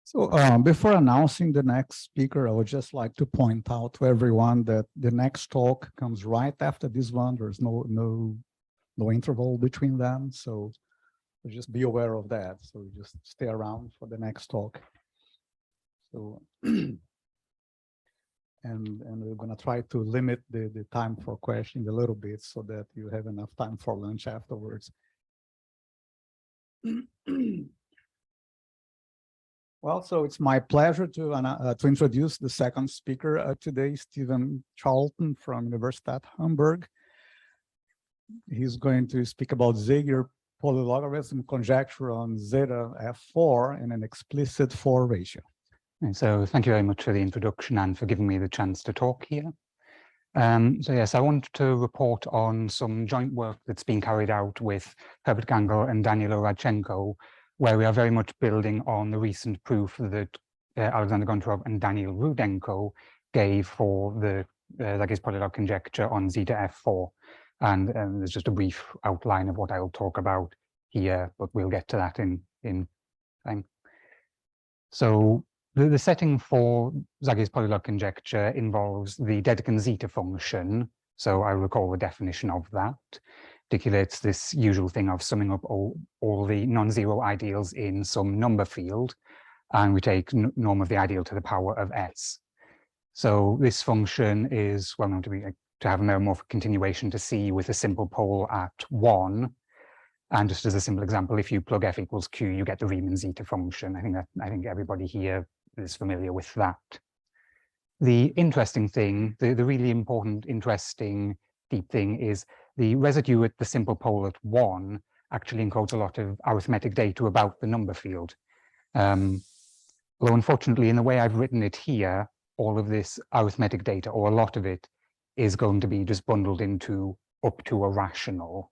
So before announcing the next speaker, I would just like to point out to everyone that the next talk comes right after this one. There's no interval between them, so just be aware of that. So just stay around for the next talk. So and we're going to try to limit the time for questions a little bit so that you have enough time for lunch afterwards. Well, so it's my pleasure to introduce the second speaker today, Stephen Charlton from Universität Hamburg. He's going to speak about Zagier Polylogarithm conjecture on zeta F4 in an explicit 4 ratio. And so thank you very much for the introduction and for giving me the chance to talk here. So yes, I want to report on some joint work that's been carried out with Herbert Gangl and Radchenko, where we are very much building on the recent proof that Alexander Goncharov and Rudenko gave for the Zagier's Polylog conjecture on zeta F4. And there's just a brief outline of what I'll talk about here, but we'll get to that in time. So the setting for Zagier's Polylog conjecture involves the Dedekind zeta function. So I recall the definition of that. Articulates this usual thing of summing up all the non-zero ideals in some number field, and we take norm of the ideal to the power of s. So this function is well known to have a meromorphic continuation to C with a simple pole at 1. And just as a simple example, if you plug f equals q, you get the Riemann zeta function. I think everybody here is familiar with that. The interesting thing, the really important, interesting, deep thing is the residue at the simple pole at 1 actually encodes a lot of arithmetic data about the number field. Although unfortunately, in the way I've written it here, all of this arithmetic data, or a lot of it, is going to be just bundled into up to a rational.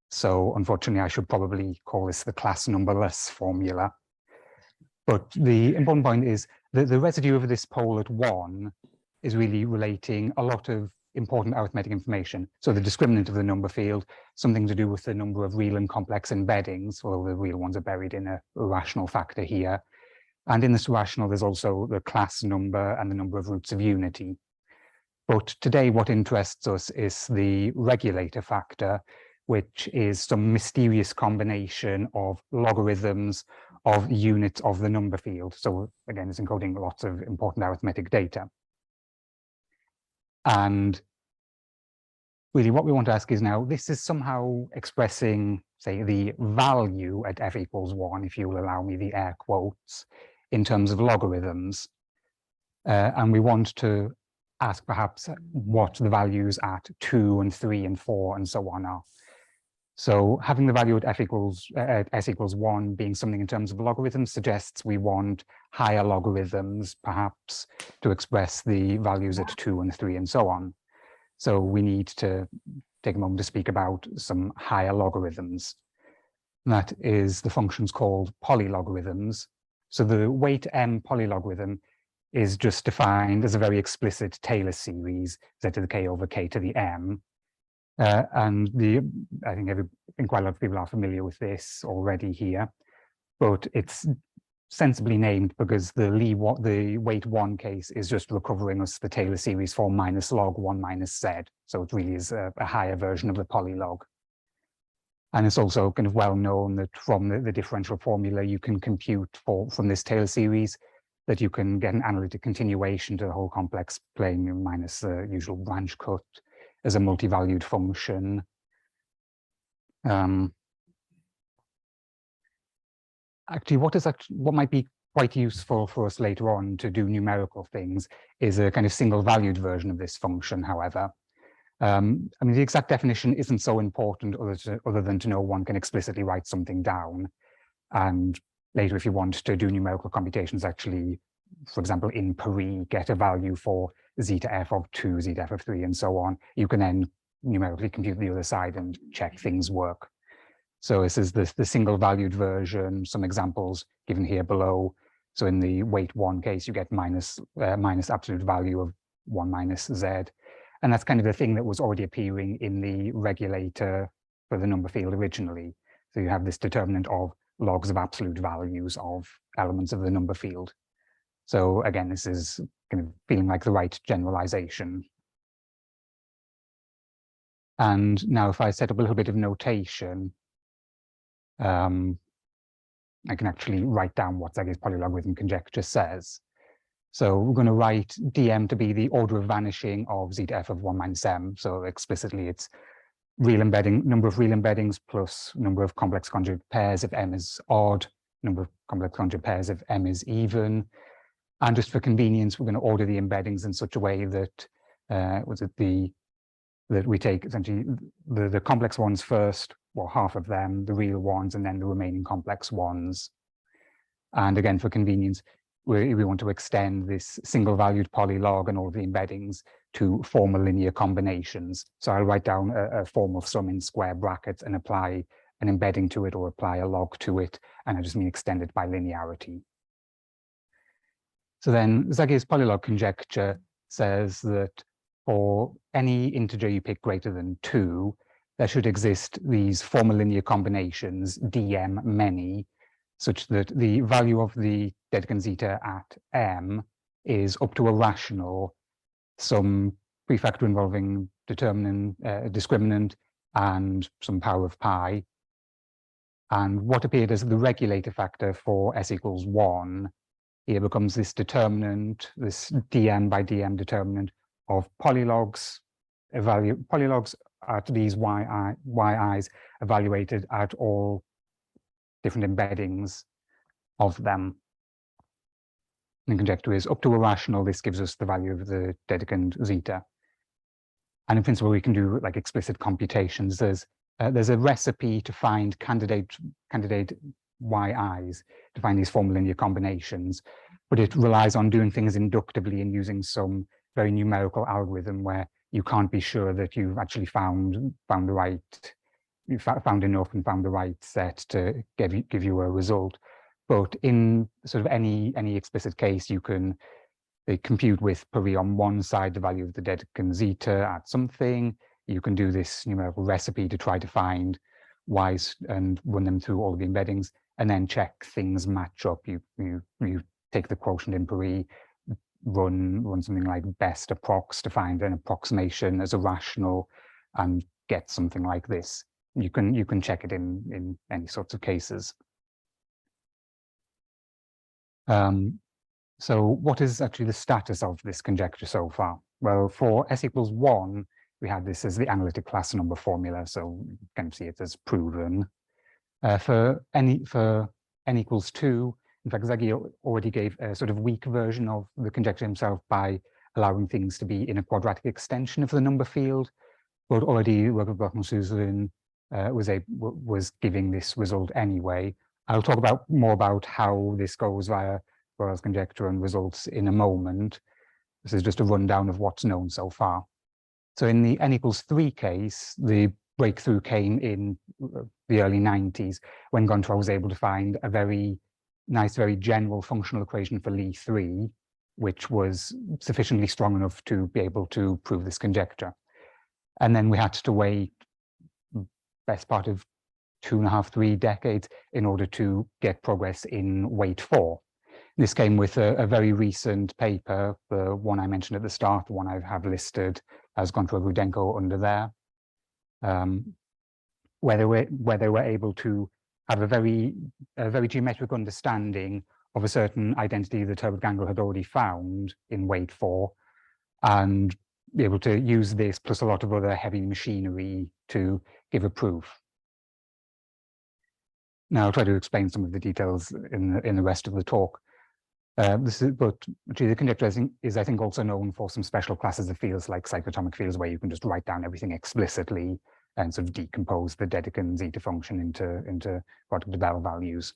So unfortunately, I should probably call this the class numberless formula. But the important point is that the residue of this pole at 1 is really relating a lot of important arithmetic information. So the discriminant of the number field, something to do with the number of real and complex embeddings, although the real ones are buried in a rational factor here. And in this rational, there's also the class number and the number of roots of unity. But today, what interests us is the regulator factor, which is some mysterious combination of logarithms of units of the number field. So again, it's encoding lots of important arithmetic data. And really what we want to ask is now, this is somehow expressing, say, the value at f equals 1, if you will allow me the air quotes, in terms of logarithms. And we want to ask perhaps what the values at 2 and 3 and 4 and so on are. So having the value at s equals 1 being something in terms of logarithms suggests we want higher logarithms, perhaps, to express the values at 2 and 3 and so on. So we need to take a moment to speak about some higher logarithms. That is the functions called polylogarithms. So the weight m polylogarithm is just defined as a very explicit Taylor series, z to the k over k to the m. And I think quite a lot of people are familiar with this already here, but it's sensibly named because the weight 1 case is just recovering us the Taylor series for minus log 1 minus z. So it really is a higher version of the polylog. And it's also kind of well known that from the differential formula you can compute from this Taylor series that you can get an analytic continuation to the whole complex plane minus the usual branch cut as a multi-valued function. Actually, what might be quite useful for us later on to do numerical things is a kind of single-valued version of this function, however. I mean, the exact definition isn't so important other than to know one can explicitly write something down. And later, if you want to do numerical computations, actually, for example, in Paris, get a value for zeta f of 2, zeta f of 3, and so on. You can then numerically compute the other side and check things work. So this is the single-valued version, some examples given here below. So in the weight 1 case, you get minus absolute value of 1 minus z. And that's kind of the thing that was already appearing in the regulator for the number field originally. So you have this determinant of logs of absolute values of elements of the number field. So again, this is kind of feeling like the right generalization. And now if I set up a little bit of notation, I can actually write down what Zagier's polylogarithm conjecture says. So we're going to write dm to be the order of vanishing of zeta f of 1 minus m. So explicitly, it's number of real embeddings plus number of complex conjugate pairs if m is odd, number of complex conjugate pairs if m is even. And just for convenience, we're going to order the embeddings in such a way that that we take essentially the complex ones first, well, half of them, the real ones, and then the remaining complex ones. And again, for convenience, we want to extend this single-valued polylog and all the embeddings to formal linear combinations. So I'll write down a formal sum in square brackets and apply an embedding to it or apply a log to it, and I just mean extend it by linearity. So then Zagier's polylog conjecture says that for any integer you pick greater than 2, there should exist these formal linear combinations, dm many, such that the value of the Dedekind zeta at m is up to a rational, some prefactor involving determinant, discriminant, and some power of pi. And what appeared as the regulator factor for s equals 1 here becomes this determinant, this dm by dm determinant of polylogs, polylogs at these yi's evaluated at all different embeddings of them. And the conjecture is up to a rational, this gives us the value of the Dedekind zeta. And in principle, we can do like explicit computations. There's a recipe to find candidate yi's, to find these formal linear combinations, but it relies on doing things inductively and using some very numerical algorithm where you can't be sure that you've actually found the right, you found enough and found the right set to give you a result. But in sort of any explicit case, you can compute with Paris on one side the value of the Dedekind zeta at something. You can do this numerical recipe to try to find y's and run them through all of the embeddings, and then check things match up. You take the quotient in Paris, run something like best approx to find an approximation as a rational, and get something like this. You can check it in any sorts of cases. So what is actually the status of this conjecture so far? Well, for s equals 1, we had this as the analytic class number formula, so you can see it as proven. For n equals 2, in fact, Zagier already gave a sort of weak version of the conjecture himself by allowing things to be in a quadratic extension of the number field, but already the work of Brockman-Suslin was giving this result anyway. I'll talk more about how this goes via Borel's conjecture and results in a moment. This is just a rundown of what's known so far. So in the n equals 3 case, the breakthrough came in the early 90s when Goncharov was able to find a very nice, very general functional equation for Lie3, which was sufficiently strong enough to be able to prove this conjecture. And then we had to wait best part of 2.5, 3 decades in order to get progress in weight 4. This came with a very recent paper, the one I mentioned at the start, the one I have listed as Goncharov and Rudenko under there, where they were able to have a very geometric understanding of a certain identity that Herbert Gangl had already found in weight 4, and be able to use this plus a lot of other heavy machinery to give a proof. Now I'll try to explain some of the details in the rest of the talk. But actually the conjecture is I think also known for some special classes of fields like cyclotomic fields, where you can just write down everything explicitly and sort of decompose the Dedekind zeta function into product of Bell values.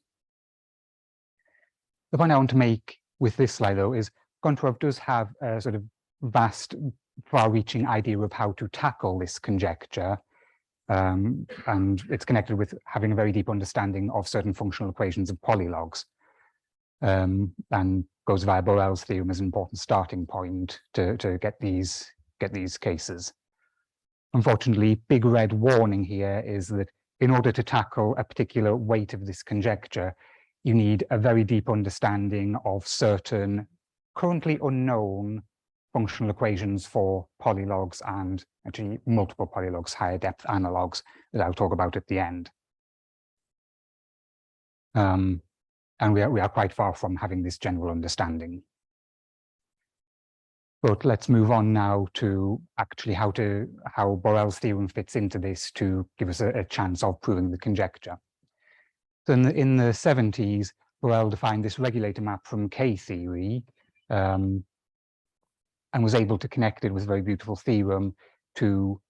The point I want to make with this slide, though, is Goncharov does have a sort of vast, far-reaching idea of how to tackle this conjecture, and it's connected with having a very deep understanding of certain functional equations of polylogs, and goes via Borel's theorem as an important starting point to get these cases. Unfortunately, big red warning here is that in order to tackle a particular weight of this conjecture, you need a very deep understanding of certain currently unknown functional equations for polylogs and actually multiple polylogs, higher depth analogs that I'll talk about at the end. And we are quite far from having this general understanding. But let's move on now to actually how Borel's theorem fits into this to give us a chance of proving the conjecture. So in the 70s, Borel defined this regulator map from K-theory and was able to connect it with a very beautiful theorem to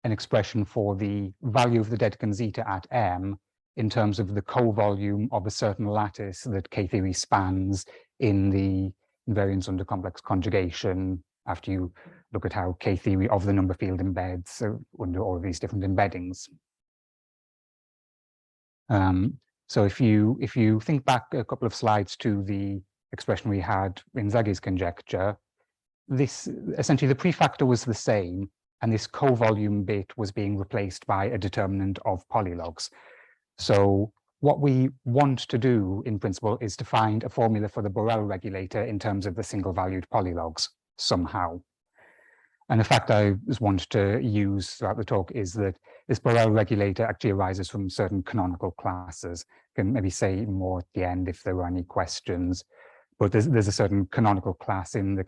an expression for the value of the dedekind zeta at M in terms of the co-volume of a certain lattice that K-theory spans in the invariance under complex conjugation after you look at how K-theory of the number field embeds under all of these different embeddings. So if you think back a couple of slides to the expression we had in Zagier's conjecture, this essentially the prefactor was the same, and this co-volume bit was being replaced by a determinant of polylogs. So what we want to do in principle is to find a formula for the Borel regulator in terms of the single-valued polylogs somehow. And the fact I just want to use throughout the talk is that this Borel regulator actually arises from certain canonical classes. I can maybe say more at the end if there were any questions. But there's a certain canonical class in the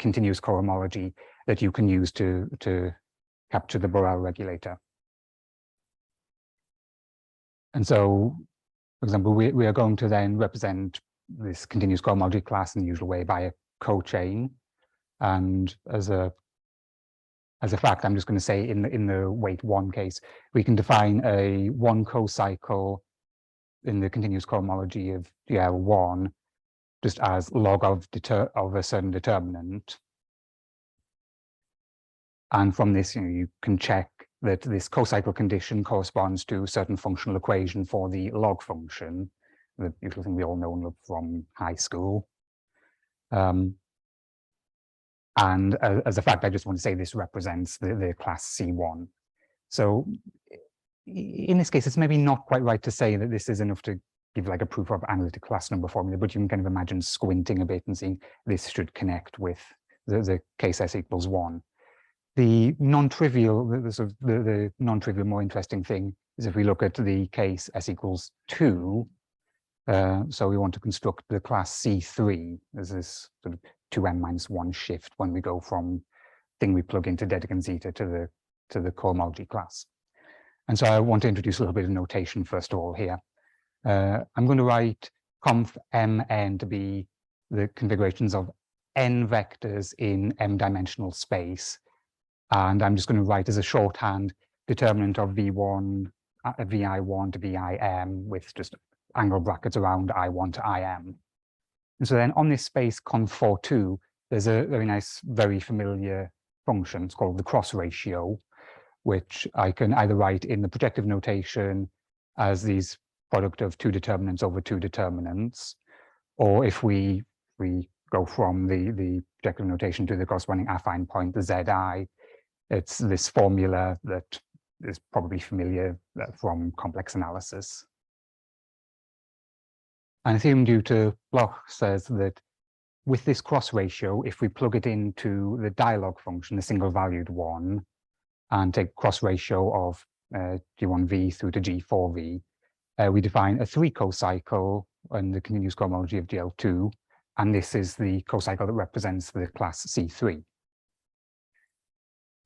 continuous cohomology that you can use to capture the Borel regulator. And so, for example, we are going to then represent this continuous cohomology class in the usual way by a cochain. And as a fact, I'm just going to say in the weight 1 case, we can define a 1 cocycle in the continuous cohomology of GL1 just as log of a certain determinant. And from this, you can check that this cocycle condition corresponds to a certain functional equation for the log function, the usual thing we all know from high school. And as a fact, I just want to say this represents the class C1. So in this case, it's maybe not quite right to say that this is enough to give like a proof of analytic class number formula, but you can kind of imagine squinting a bit and seeing this should connect with the case S equals 1. The non-trivial, the non-trivial, more interesting thing is if we look at the case S equals 2, so we want to construct the class C3. There's this sort of 2m minus 1 shift when we go from thing we plug into dedekind zeta to the cohomology class. And so I want to introduce a little bit of notation first of all here. I'm going to write conf mn to be the configurations of n vectors in m-dimensional space. And I'm just going to write as a shorthand determinant of v1, vi1 to vim with just angle brackets around i1 to im. And so then on this space conf42, there's a very nice, very familiar function. It's called the cross ratio, which I can either write in the projective notation as these product of 2 determinants over 2 determinants, or if we go from the projective notation to the corresponding affine point, the zi, it's this formula that is probably familiar from complex analysis. And theorem due to Bloch says that with this cross ratio, if we plug it into the dialog function, the single valued one, and take cross ratio of G1v through to G4v, we define a 3 cocycle in the continuous cohomology of GL2, and this is the cocycle that represents the class C3.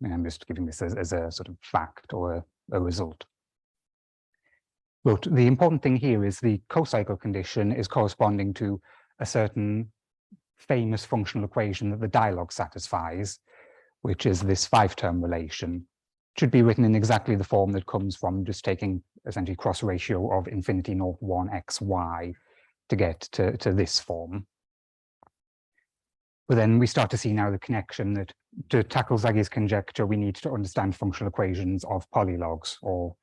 And I'm just giving this as a sort of fact or a result. But the important thing here is the cocycle condition is corresponding to a certain famous functional equation that the dialog satisfies, which is this 5-term relation. It should be written in exactly the form that comes from just taking essentially cross ratio of infinity naught 1 xy to get to this form. But then we start to see now the connection that to tackle Zagier's conjecture, we need to understand functional equations of polylogs, or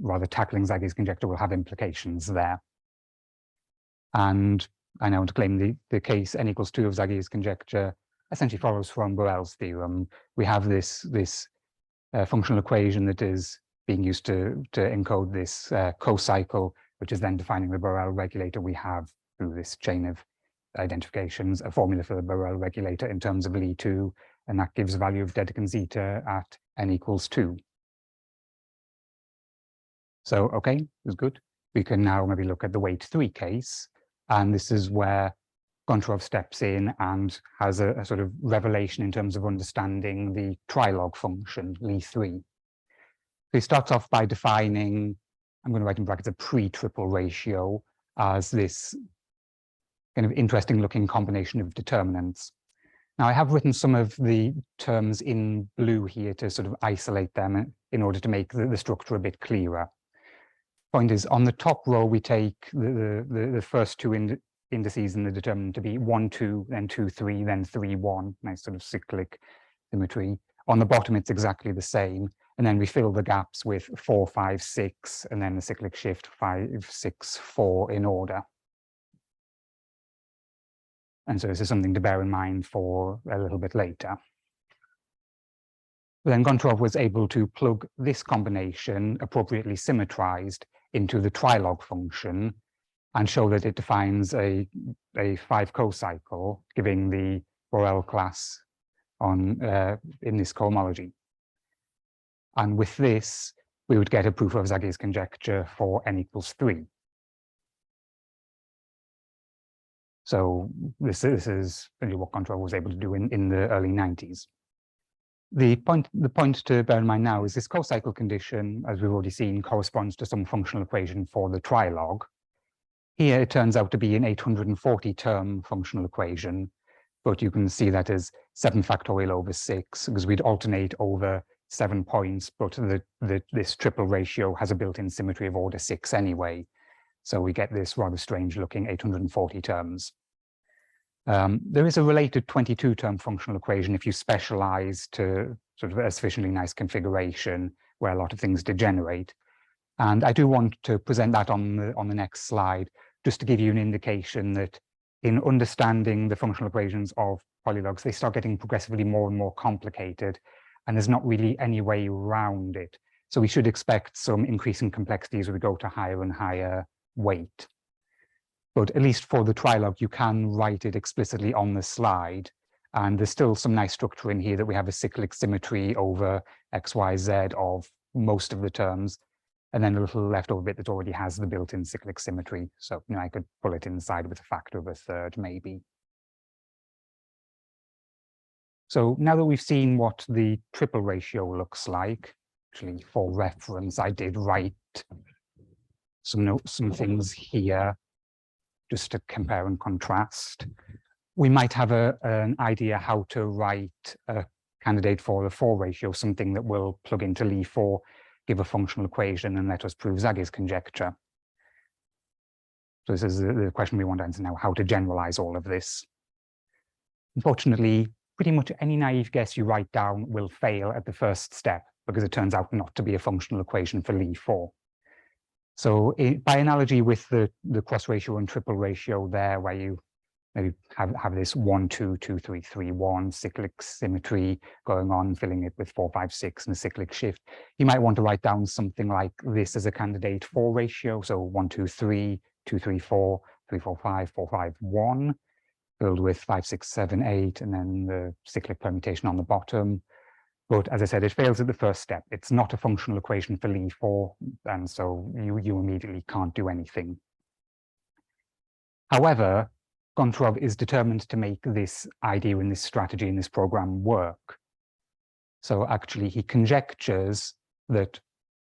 rather tackling Zagier's conjecture will have implications there. And I now want to claim the case n equals 2 of Zagier's conjecture essentially follows from Borel's theorem. We have this functional equation that is being used to encode this co-cycle, which is then defining the Borel regulator we have through this chain of identifications, a formula for the Borel regulator in terms of Lie2, and that gives a value of Dedekind zeta at n equals 2. So, okay, that's good. We can now maybe look at the weight 3 case, and this is where Goncharov steps in and has a sort of revelation in terms of understanding the trilog function, Lie3. So he starts off by defining, I'm going to write in brackets, a pre-triple ratio as this kind of interesting looking combination of determinants. Now I have written some of the terms in blue here to sort of isolate them in order to make the structure a bit clearer. Point is, on the top row, we take the first two indices in the determinant to be 1, 2, then 2, 3, then 3, 1, nice sort of cyclic symmetry. On the bottom, it's exactly the same. And then we fill the gaps with 4, 5, 6, and then the cyclic shift 5, 6, 4 in order. And so this is something to bear in mind for a little bit later. Then Goncharov was able to plug this combination, appropriately symmetrized, into the trilog function and show that it defines a 5 co-cycle, giving the Borel class on in this cohomology. And with this, we would get a proof of Zagier's conjecture for n equals 3. So this is really what Goncharov was able to do in the early 90s. The point to bear in mind now is this co-cycle condition, as we've already seen, corresponds to some functional equation for the trilog. Here it turns out to be an 840-term functional equation, but you can see that as 7 factorial over 6, because we'd alternate over 7 points, but this triple ratio has a built-in symmetry of order 6 anyway. So we get this rather strange looking 840 terms. There is a related 22-term functional equation if you specialize to sort of a sufficiently nice configuration where a lot of things degenerate. And I do want to present that on the next slide, just to give you an indication that in understanding the functional equations of polylogs, they start getting progressively more and more complicated, and there's not really any way around it. So we should expect some increasing complexity as we go to higher and higher weight. But at least for the trilog, you can write it explicitly on the slide. And there's still some nice structure in here that we have a cyclic symmetry over x, y, z of most of the terms, and then a little leftover bit that already has the built-in cyclic symmetry. So I could pull it inside with a factor of a third, maybe. So now that we've seen what the triple ratio looks like, actually for reference, I did write some things here just to compare and contrast. We might have an idea how to write a candidate for the 4 ratio, something that will plug into Lie4, give a functional equation, and let us prove Zagier's conjecture. So this is the question we want to answer now, how to generalize all of this. Unfortunately, pretty much any naive guess you write down will fail at the first step, because it turns out not to be a functional equation for Lie4. So by analogy with the cross ratio and triple ratio there, where you maybe have this 1, 2, 2, 3, 3, 1 cyclic symmetry going on, filling it with 4, 5, 6 and a cyclic shift, you might want to write down something like this as a candidate 4 ratio. So 1, 2, 3, 2, 3, 4, 3, 4, 5, 4, 5, 1, filled with 5, 6, 7, 8, and then the cyclic permutation on the bottom. But as I said, it fails at the first step. It's not a functional equation for Lie4, and so you immediately can't do anything. However, Goncharov is determined to make this idea and this strategy in this program work. So actually, he conjectures that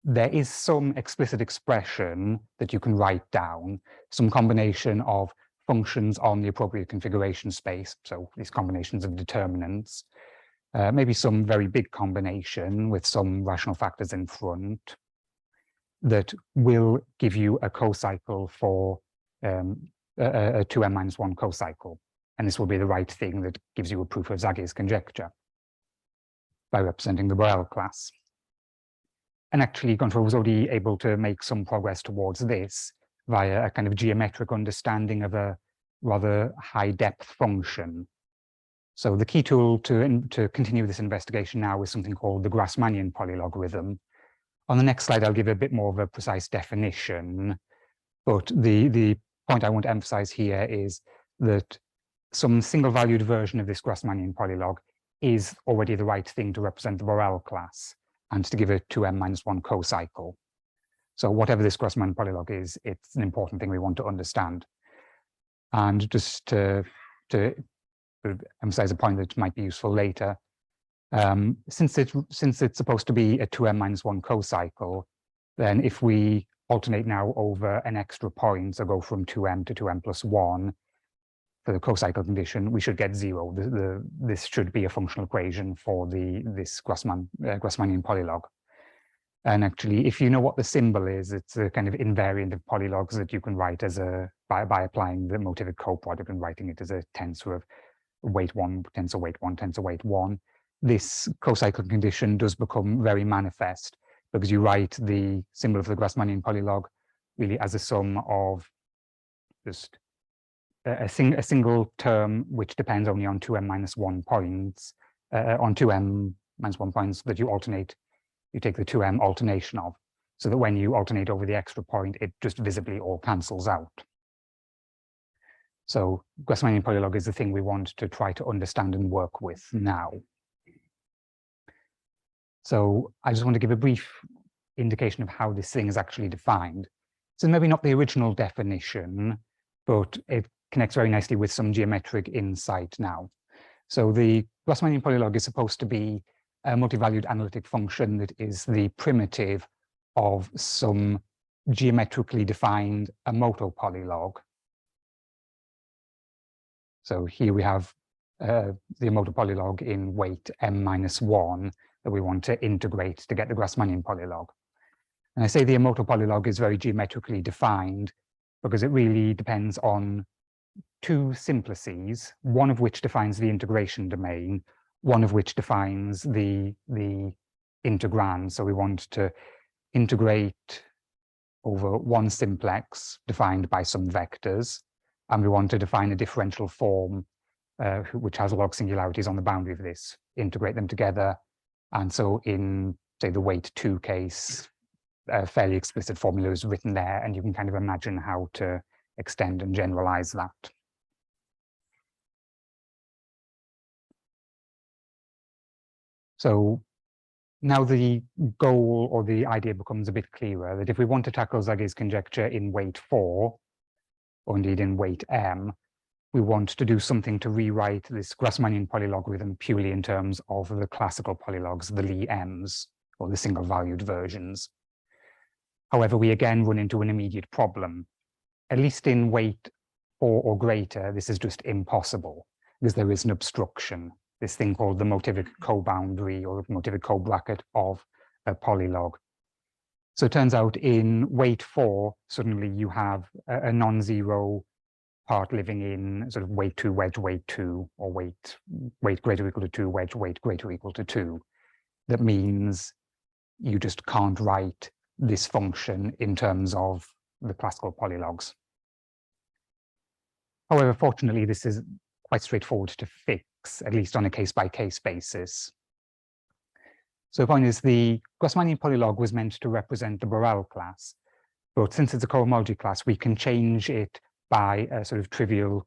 there is some explicit expression that you can write down, some combination of functions on the appropriate configuration space, so these combinations of determinants, maybe some very big combination with some rational factors in front that will give you a co-cycle for a 2n-1 co-cycle. And this will be the right thing that gives you a proof of Zagier's conjecture by representing the Borel class. And actually, Goncharov was already able to make some progress towards this via a kind of geometric understanding of a rather high-depth function. So the key tool to continue this investigation now is something called the Grasmanian Polylogarithm, On the next slide, I'll give a bit more of a precise definition, but the point I want to emphasize here is that some single-valued version of this Grasmanian polylog is already the right thing to represent the Borel class and to give a 2m-1 cocycle. So whatever this Grasmanian polylog is, it's an important thing we want to understand. And just to emphasize a point that might be useful later, since it's supposed to be a 2m-1 cocycle, then if we alternate now over an extra point, so go from 2m to 2m plus 1 for the cocycle condition, we should get 0. This should be a functional equation for this Grasmanian polylog. And actually, if you know what the symbol is, it's a kind of invariant of polylogs that you can write as by applying the motivic coproduct and writing it as a tensor of weight 1, tensor weight 1, tensor weight 1. This cocycle condition does become very manifest because you write the symbol of the Grasmanian polylog really as a sum of just a single term which depends only on 2m-1 points, on 2m-1 points that you alternate. You take the 2m alternation of, so that when you alternate over the extra point, it just visibly all cancels out. So Grasmanian polylog is the thing we want to try to understand and work with now. So I just want to give a brief indication of how this thing is actually defined. So maybe not the original definition, but it connects very nicely with some geometric insight now. So the Grasmanian polylog is supposed to be a multivalued analytic function that is the primitive of some geometrically defined Emoto polylog. So here we have the Emoto polylog in weight m-1 that we want to integrate to get the Grasmanian polylog. And I say the Emoto polylog is very geometrically defined because it really depends on two simplices, one of which defines the integration domain, one of which defines the integrand. So we want to integrate over one simplex defined by some vectors, and we want to define a differential form which has log singularities on the boundary of this, integrate them together. And so in, say, the weight 2 case, a fairly explicit formula is written there, and you can kind of imagine how to extend and generalize that. So now the goal or the idea becomes a bit clearer, that if we want to tackle Zagier's conjecture in weight 4, or indeed in weight m, we want to do something to rewrite this Grasmanian polylogarithm purely in terms of the classical polylogs, the Lie m's, or the single-valued versions. However, we again run into an immediate problem. At least in weight 4 or greater, this is just impossible, because there is an obstruction, this thing called the motivic co-boundary or motivic co-bracket of a polylog. So it turns out in weight 4, suddenly you have a non-zero part living in sort of weight 2, wedge weight 2, or weight greater or equal to 2, wedge weight greater or equal to 2. That means you just can't write this function in terms of the classical polylogs. However, fortunately, this is quite straightforward to fix, at least on a case-by-case basis. So the point is, the Grasmanian polylog was meant to represent the Borel class, but since it's a cohomology class, we can change it by a sort of trivial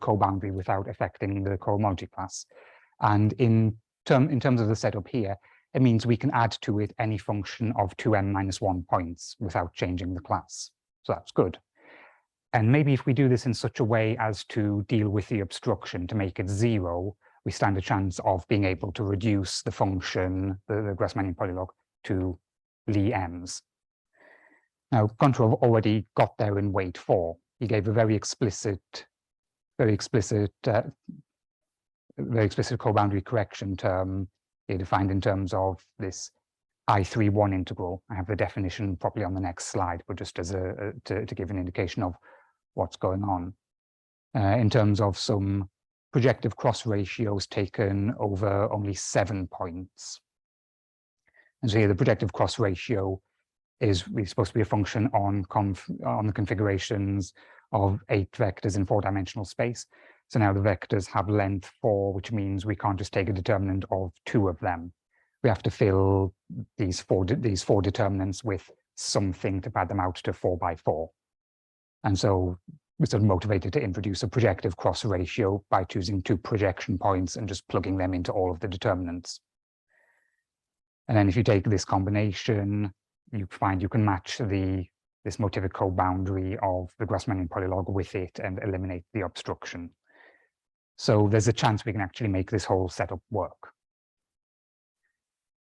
co-boundary without affecting the cohomology class. And in terms of the setup here, it means we can add to it any function of 2m-1 points without changing the class. So that's good. And maybe if we do this in such a way as to deal with the obstruction to make it 0, we stand a chance of being able to reduce the function, the Grasmanian polylog, to Lie m's. Now, Goncharov already got there in weight 4. He gave a very explicit co-boundary correction term here defined in terms of this I31 integral. I have the definition properly on the next slide, but just as to give an indication of what's going on. In terms of some projective cross ratios taken over only 7 points. And so here the projective cross ratio is really supposed to be a function on the configurations of 8 vectors in 4-dimensional space. So now the vectors have length 4, which means we can't just take a determinant of 2 of them. we have to fill these four determinants with something to pad them out to 4 by 4. And so we're sort of motivated to introduce a projective cross ratio by choosing 2 projection points and just plugging them into all of the determinants. And then if you take this combination, you find you can match this motivic co-boundary of the Grasmanian polylog with it and eliminate the obstruction. So there's a chance we can actually make this whole setup work.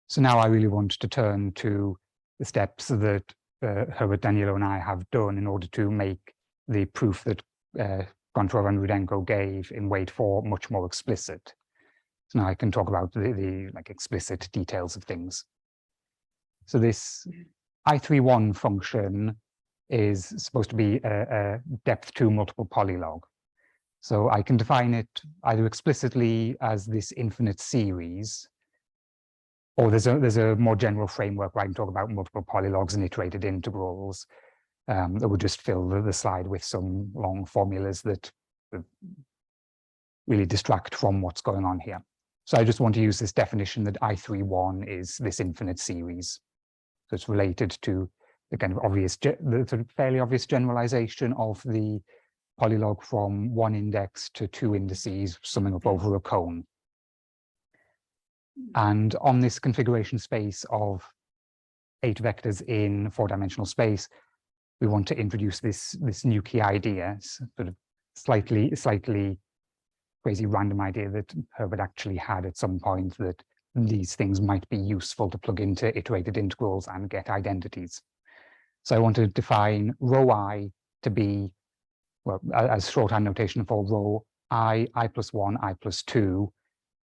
So now I really want to turn to the steps that Herbert, Danilo, and I have done in order to make the proof that Goncharov and Rudenko gave in weight 4 much more explicit. So now I can talk about the like explicit details of things. So this I31 function is supposed to be a depth 2 multiple polylog. So I can define it either explicitly as this infinite series, or there's a more general framework where I can talk about multiple polylogs and iterated integrals that would just fill the slide with some long formulas that really distract from what's going on here. So I just want to use this definition that I31 is this infinite series. So it's related to the kind of obvious, the sort of fairly obvious generalization of the polylog from 1 index to 2 indices summing up over a cone. And on this configuration space of 8 vectors in 4-dimensional space, we want to introduce this new key idea, sort of slightly crazy random idea that Herbert actually had at some point, that these things might be useful to plug into iterated integrals and get identities. So I want to define rho I to be, well, as shorthand notation for rho I plus 1, I plus 2,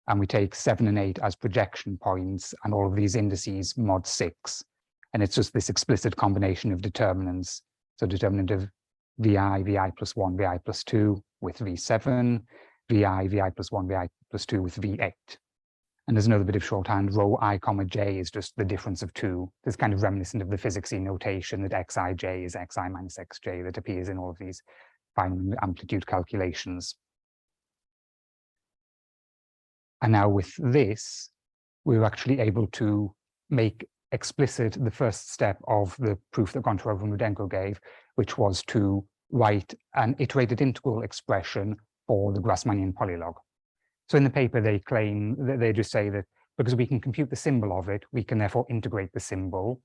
and we take 7 and 8 as projection points, and all of these indices mod 6. And it's just this explicit combination of determinants. So determinant of vi plus 1, vi plus 2 with v7, vi plus 1, vi plus 2 with v8. And there's another bit of shorthand, rho I comma j is just the difference of 2. This kind of reminiscent of the physicsy notation that xij is xi minus xj that appears in all of these fine amplitude calculations. And now with this, we're actually able to make explicit the first step of the proof that Goncharov and Rudenko gave, which was to write an iterated integral expression for the Grasmanian polylog. So in the paper, they claim that they just say that because we can compute the symbol of it, we can therefore integrate the symbol.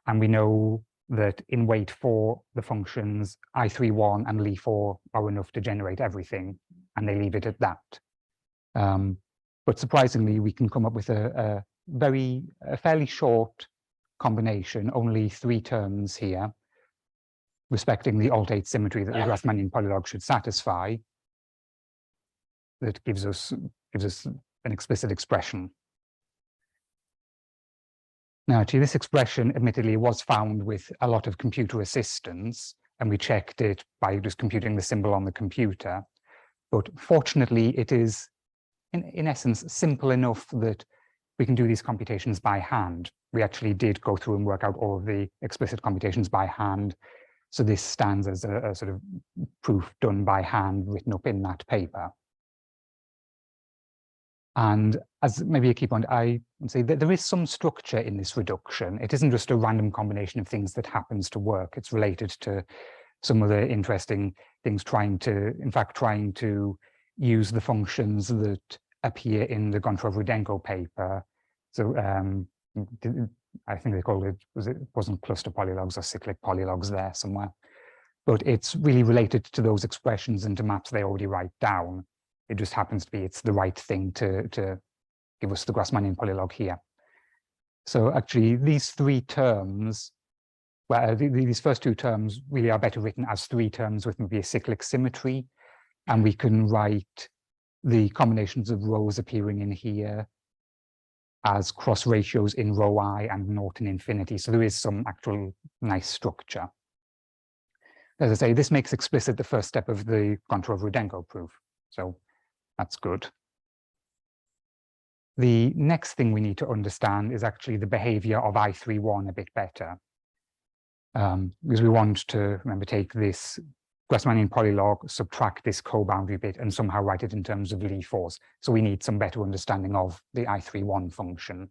And we know that in weight 4, the functions I31 and Li4 are enough to generate everything, and they leave it at that. But surprisingly, we can come up with a fairly short combination, only 3 terms here, respecting the alt-8 symmetry that the Grasmanian polylog should satisfy, that gives us an explicit expression. Now, actually, this expression, admittedly, was found with a lot of computer assistance, and we checked it by just computing the symbol on the computer. But fortunately, it is, in essence, simple enough that we can do these computations by hand. We actually did go through and work out all of the explicit computations by hand. So this stands as a sort of proof done by hand, written up in that paper. And as maybe a key point, I would say that there is some structure in this reduction. It isn't just a random combination of things that happens to work. It's related to some other interesting things, trying to use the functions that appear in the Goncharov-Rudenko paper. So I think they called it, wasn't cluster polylogs or cyclic polylogs there somewhere. But it's really related to those expressions and to maps they already write down. It just happens to be it's the right thing to give us the Grasmanian polylog here. So actually, these 3 terms, well, these first 2 terms really are better written as 3 terms with maybe a cyclic symmetry. And we can write the combinations of rows appearing in here as cross ratios in rho I and naught and infinity. So there is some actual nice structure. As I say, this makes explicit the first step of the Goncharov-Rudenko proof. So that's good. The next thing we need to understand is actually the behavior of I31 a bit better. Because we want to, remember, take this Grasmanian polylog, subtract this co-boundary bit, and somehow write it in terms of Li4s. So we need some better understanding of the I31 function.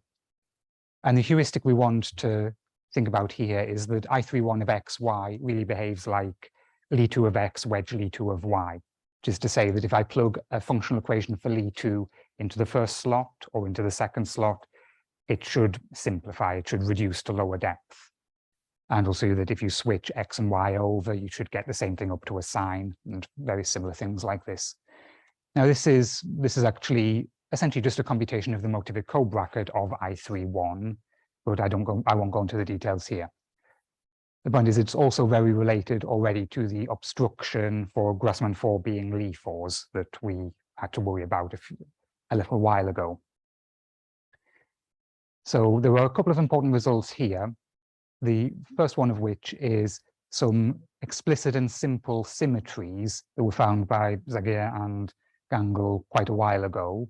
And the heuristic we want to think about here is that I31 of x, y really behaves like Li2 of x wedge Li2 of y, which is to say that if I plug a functional equation for Li2 into the first slot or into the second slot, it should simplify, it should reduce to lower depth. And also that if you switch x and y over, you should get the same thing up to a sign and very similar things like this. Now this is actually essentially just a computation of the motivic co-bracket of I31, but I won't go into the details here. The point is it's also very related already to the obstruction for Grassmann 4 being Lie 4s that we had to worry about a little while ago. So there were a couple of important results here. The first one of which is some explicit and simple symmetries that were found by Zagier and Gangl quite a while ago.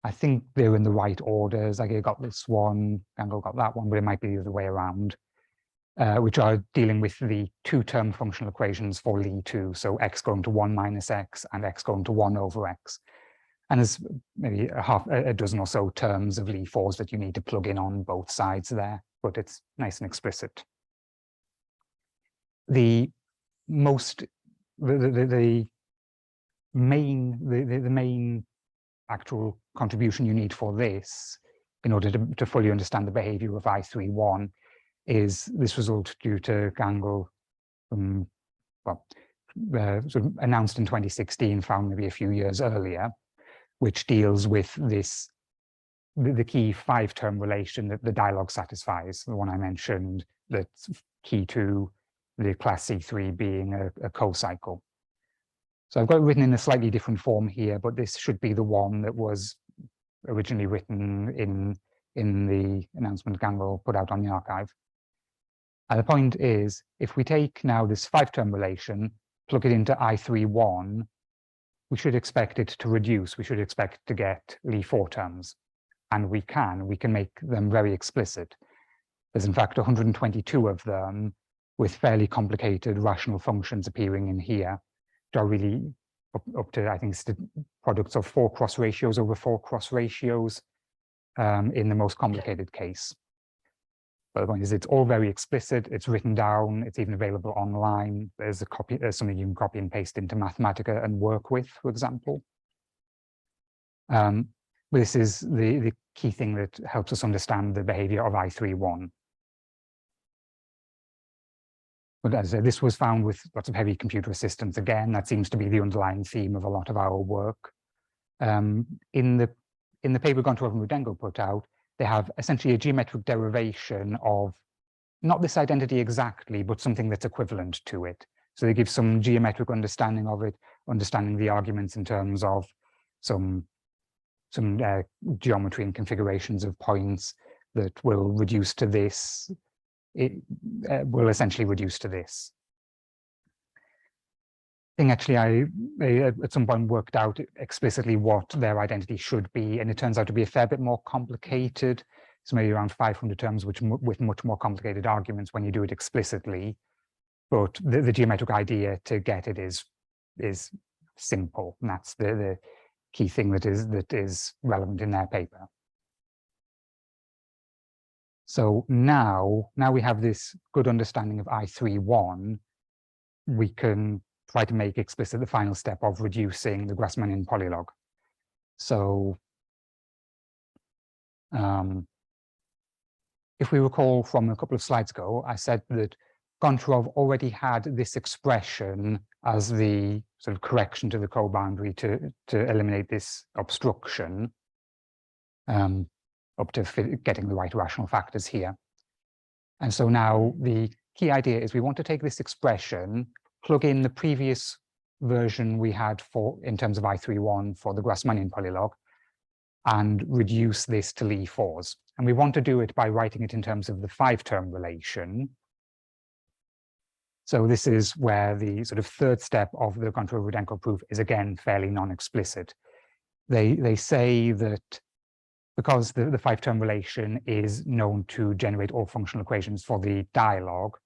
I think they're in the right order. Zagier got this one, Gangl got that one, but it might be the other way around, which are dealing with the two-term functional equations for Li2, so x going to 1 minus x and x going to 1 over x. And there's maybe a dozen or so terms of Lie 4s that you need to plug in on both sides there, but it's nice and explicit. The main actual contribution you need for this, in order to fully understand the behavior of I31, is this result due to Gangl, sort of announced in 2016, found maybe a few years earlier, which deals with this, the key 5-term relation that the dialog satisfies, the one I mentioned, that's key to the class C3 being a co-cycle. So I've got it written in a slightly different form here, but this should be the one that was originally written in the announcement Gangl put out on the archive. And the point is, if we take now this 5-term relation, plug it into I31, we should expect it to reduce. We should expect to get Lie 4 terms. And we can make them very explicit. There's in fact 122 of them with fairly complicated rational functions appearing in here, which are really up to, I think, products of 4 cross ratios over 4 cross ratios in the most complicated case. But the point is, it's all very explicit. It's written down. It's even available online. There's a copy. There's something you can copy and paste into Mathematica and work with, for example. But this is the key thing that helps us understand the behavior of I31. But as I said, this was found with lots of heavy computer assistance. Again, that seems to be the underlying theme of a lot of our work. In the paper Goncharov and Rudenko put out, they have essentially a geometric derivation of not this identity exactly, but something that's equivalent to it. So they give some geometric understanding of it, understanding the arguments in terms of some geometry and configurations of points that will reduce to this. It will essentially reduce to this. I think actually I at some point worked out explicitly what their identity should be, and it turns out to be a fair bit more complicated. It's maybe around 500 terms, with much more complicated arguments when you do it explicitly. But the geometric idea to get it is simple, and that's the key thing that is relevant in their paper. So now we have this good understanding of I31. We can try to make explicit the final step of reducing the Grasmanian Polylog. So if we recall from a couple of slides ago, I said that Goncharov already had this expression as the sort of correction to the co-boundary to eliminate this obstruction up to getting the right rational factors here. And so now the key idea is we want to take this expression, plug in the previous version we had in terms of I31 for the Grasmanian Polylog, and reduce this to Lie 4s. And we want to do it by writing it in terms of the 5-term relation. So this is where the sort of third step of the Goncharov-Rudenko proof is again fairly non-explicit. They say that because the 5-term relation is known to generate all functional equations for the dialogue,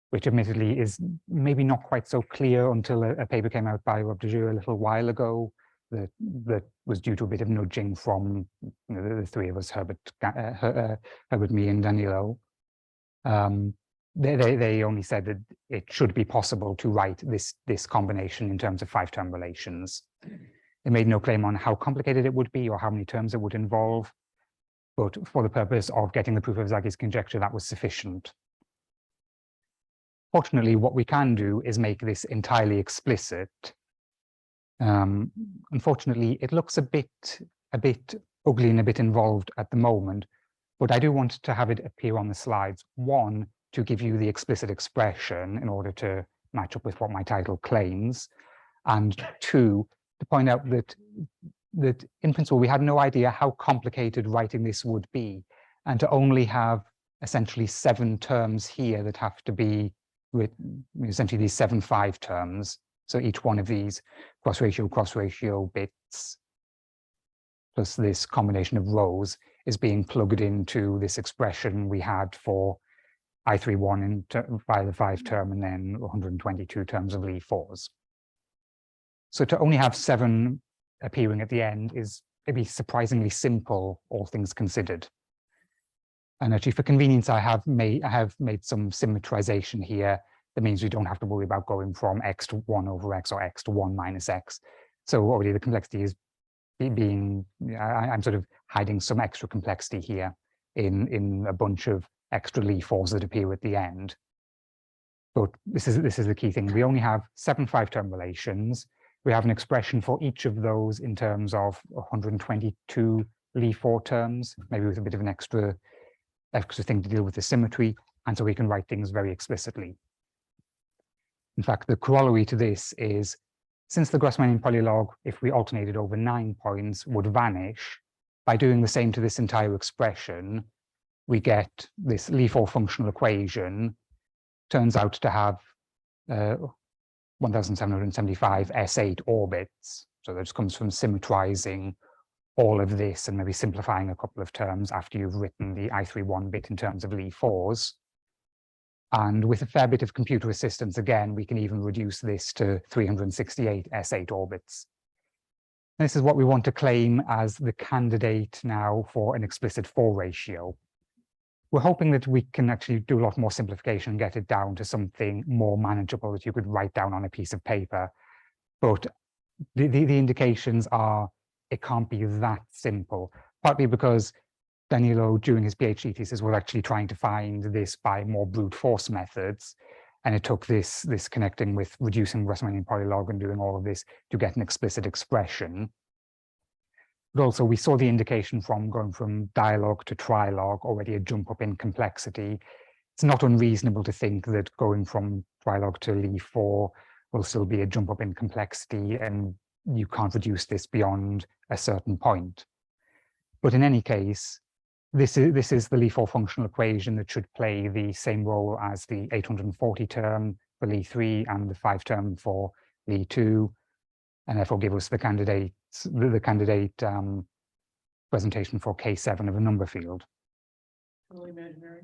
which admittedly is maybe not quite so clear until a paper came out by Zagier a little while ago, that was due to a bit of nudging from the three of us, Herbert, me, and Danilo. They only said that it should be possible to write this combination in terms of 5-term relations. They made no claim on how complicated it would be or how many terms it would involve, but for the purpose of getting the proof of Zagier's conjecture, that was sufficient. Fortunately, what we can do is make this entirely explicit. Unfortunately, it looks a bit ugly and a bit involved at the moment, but I do want to have it appear on the slides. One, to give you the explicit expression in order to match up with what my title claims, and two, to point out that in principle we had no idea how complicated writing this would be, and to only have essentially 7 terms here that have to be written, essentially these 7 5-terms. So each one of these cross ratio bits plus this combination of rows is being plugged into this expression we had for I31 by the 5-term and then 122 terms of Lie 4s. So to only have 7 appearing at the end is maybe surprisingly simple, all things considered. And actually, for convenience, I have made some symmetrization here. That means we don't have to worry about going from x to 1 over x or x to 1 minus x. So already the complexity is I'm sort of hiding some extra complexity here in a bunch of extra Lie 4s that appear at the end. But this is the key thing. We only have 7 5-term relations. We have an expression for each of those in terms of 122 Lie 4 terms, maybe with a bit of an extra thing to deal with the symmetry, and so we can write things very explicitly. In fact, the corollary to this is, since the Grasmanian polylog, if we alternated over 9 points, would vanish, by doing the same to this entire expression, we get this Lie 4 functional equation, turns out to have 1775 S8 orbits. So that just comes from symmetrizing all of this and maybe simplifying a couple of terms after you've written the I31 bit in terms of Lie 4s. And with a fair bit of computer assistance, again, we can even reduce this to 368 S8 orbits. This is what we want to claim as the candidate now for an explicit 4 ratio. We're hoping that we can actually do a lot more simplification and get it down to something more manageable that you could write down on a piece of paper. But the indications are it can't be that simple, partly because Danilo, during his PhD thesis, was actually trying to find this by more brute force methods. And it took this connecting with reducing Grasmanian polylog and doing all of this to get an explicit expression. But also we saw the indication from going from dialog to trilog, already a jump up in complexity. It's not unreasonable to think that going from trilog to Lie 4 will still be a jump up in complexity, and you can't reduce this beyond a certain point. But in any case, this is the Lie 4 functional equation that should play the same role as the 840 term for Lie 3 and the 5-term for Lie 2, and therefore give us the candidate presentation for K7 of a number field. Totally imaginary.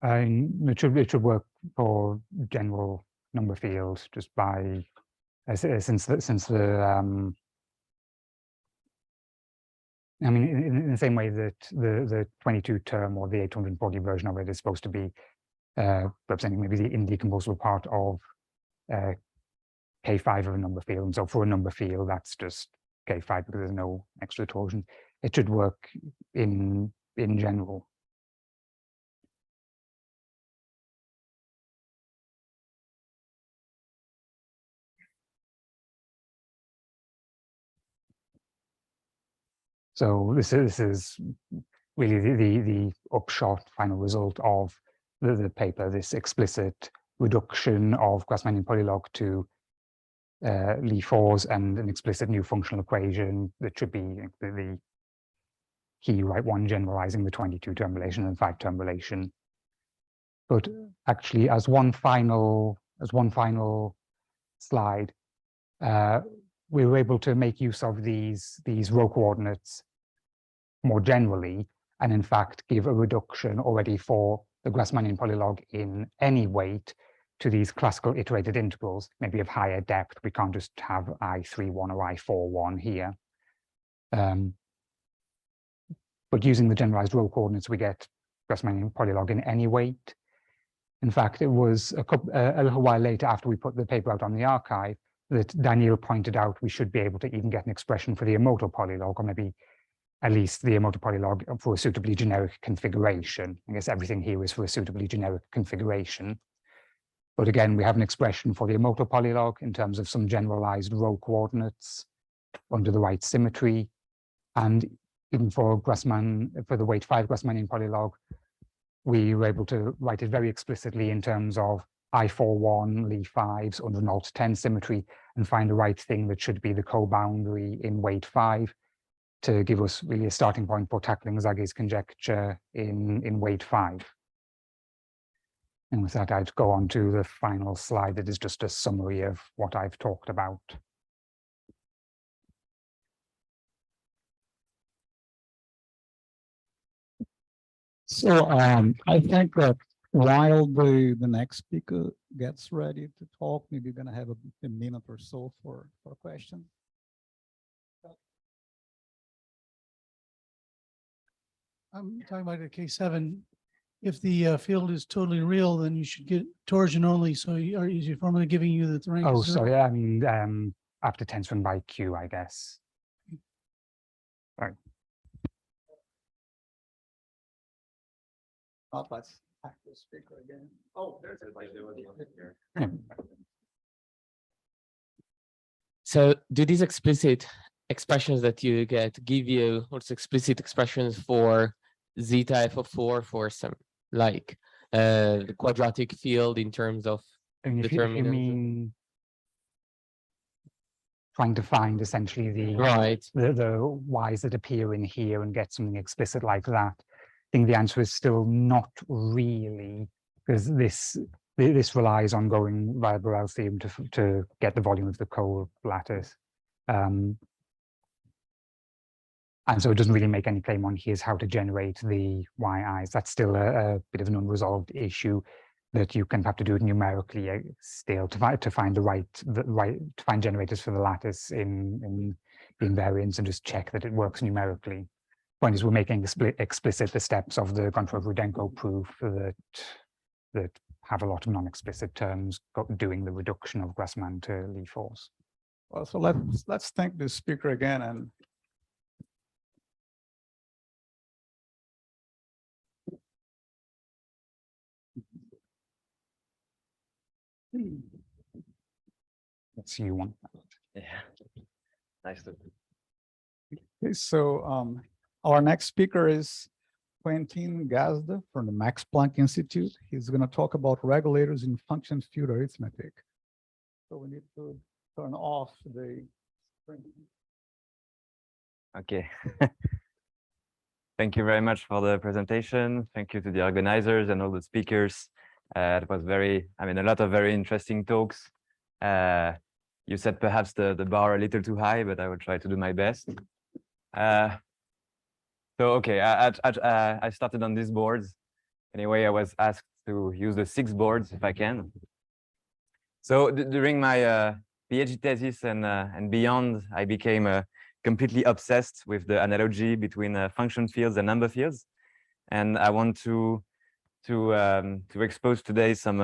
It should work for general number field just by since the I mean, in the same way that the 22 term or the 840 version of it is supposed to be representing maybe the indecomposable part of K5 of a number field. And so for a number field, that's just K5 because there's no extra torsion. It should work in general. So this is really the upshot final result of the paper, this explicit reduction of Grasmanian polylog to Lie 4s and an explicit new functional equation that should be the key right one, generalizing the 22-term relation and 5-term relation. But actually, as one final slide, we were able to make use of these row coordinates more generally, and in fact give a reduction already for the Grasmanian polylog in any weight to these classical iterated integrals, maybe of higher depth. We can't just have I31 or I41 here. But using the generalized row coordinates, we get Grasmanian Polylog in any weight. In fact, it was a little while later, after we put the paper out on the archive, that Daniel pointed out we should be able to even get an expression for the Emoto Polylog, or maybe at least the Emoto Polylog for a suitably generic configuration. I guess everything here is for a suitably generic configuration. But again, we have an expression for the Emoto Polylog in terms of some generalized row coordinates under the right symmetry. And even for the weight 5 Grasmanian Polylog, we were able to write it very explicitly in terms of I41, Lie 5s under an alt 10 symmetry, and find the right thing that should be the co-boundary in weight 5 to give us really a starting point for tackling Zagier's conjecture in weight 5. And with that, I'd go on to the final slide that is just a summary of what I've talked about. So I think that while the next speaker gets ready to talk, maybe you're going to have a minute or so for questions. I'm talking about a K7. If the field is totally real, then you should get torsion only. So is your formula giving you the rank? Oh, sorry. I mean, after tensor by Q, I guess. Right. Let's hack the speaker again. Oh, there's a So do these explicit expressions that you get give you also explicit expressions for zeta f of 4 for some like the quadratic field in terms of I mean, if you mean trying to find essentially the y's that appear in here and get something explicit like that, I think the answer is still not really, because this relies on going via Borel's theorem to get the volume of the co-lattice. And so it doesn't really make any claim on here's how to generate the yi's. That's still a bit of an unresolved issue that you can have to do it numerically still to find to find generators for the lattice in the invariants and just check that it works numerically. Point is, we're making explicit the steps of the Goncharov and Rudenko proof that have a lot of non-explicit terms doing the reduction of Grasman to Lie force. Well, so let's thank the speaker again and. Let's see you one. Yeah, nice to. Okay, so our next speaker is Quentin Gazda from the Max Planck Institute. He's going to talk about regulators in function field arithmetic. So we need to turn off the screen. Okay. Thank you very much for the presentation. Thank you to the organizers and all the speakers. It was a lot of very interesting talks. You said perhaps the bar a little too high, but I will try to do my best. So, okay, I started on these boards. Anyway, I was asked to use the 6 boards if I can. So during my PhD thesis and beyond, I became completely obsessed with the analogy between function fields and number fields. And I want to expose today some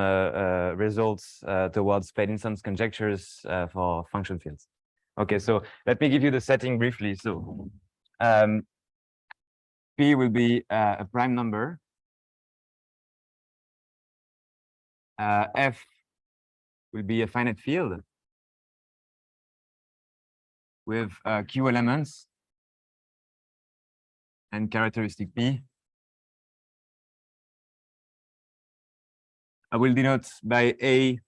results towards Paylinson's conjectures for function fields. Okay, so let me give you the setting briefly. So P will be a prime number. F will be a finite field with Q elements and characteristic P. I will denote by A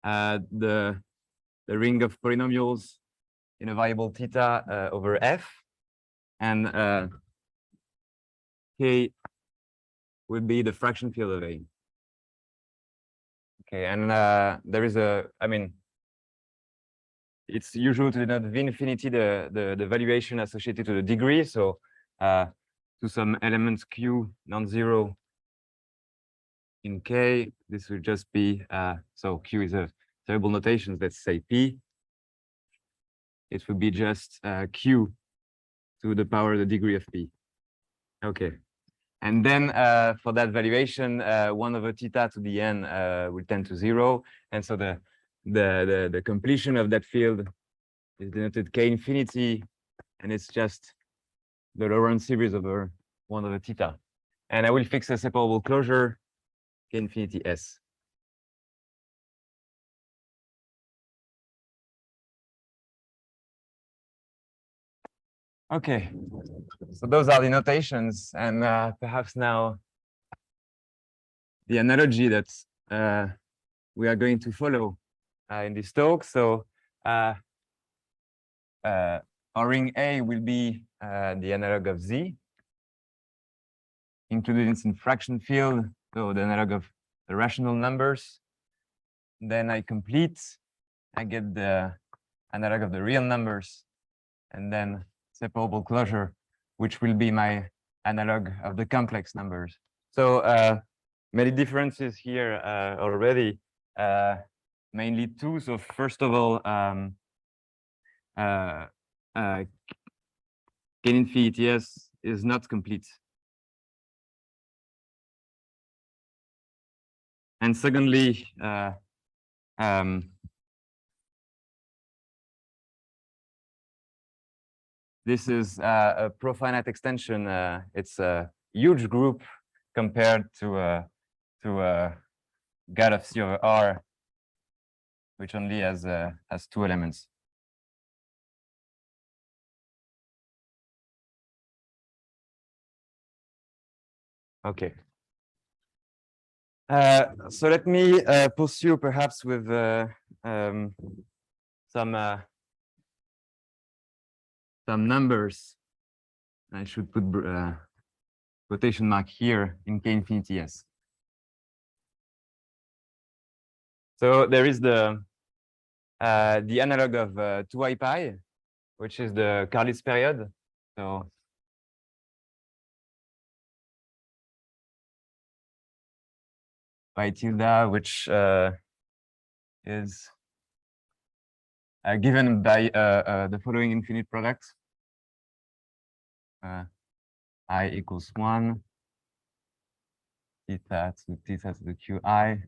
the ring of polynomials in a variable theta over F, and K will be the fraction field of A. Okay, and there is it's usual to denote V infinity the valuation associated to the degree. So to some elements Q non-zero, in K, this will just be, so Q is a variable notation, let's say P. It will be just Q to the power of the degree of P. Okay. And then for that valuation, 1 over theta to the n will tend to 0. And so the completion of that field is denoted K infinity, and it's just the Lorentz series over 1 over theta. And I will fix a separable closure, K infinity S. Okay, so those are the notations, and perhaps now the analogy that we are going to follow in this talk. So our ring A will be the analog of Z, included in some fraction field, so the analog of the rational numbers. Then I complete, I get the analog of the real numbers, and then separable closure, which will be my analog of the complex numbers. So many differences here already, mainly two. So first of all, K infinity S is not complete. And secondly, this is a profinite extension. It's a huge group compared to GAD of C over R, which only has 2 elements. Okay. So let me pursue perhaps with some numbers. I should put quotation mark here in K infinity S. So there is the analog of 2i pi, which is the Carlitz period. So pi tilde, which is given by the following infinite product. I equals 1, theta to the qi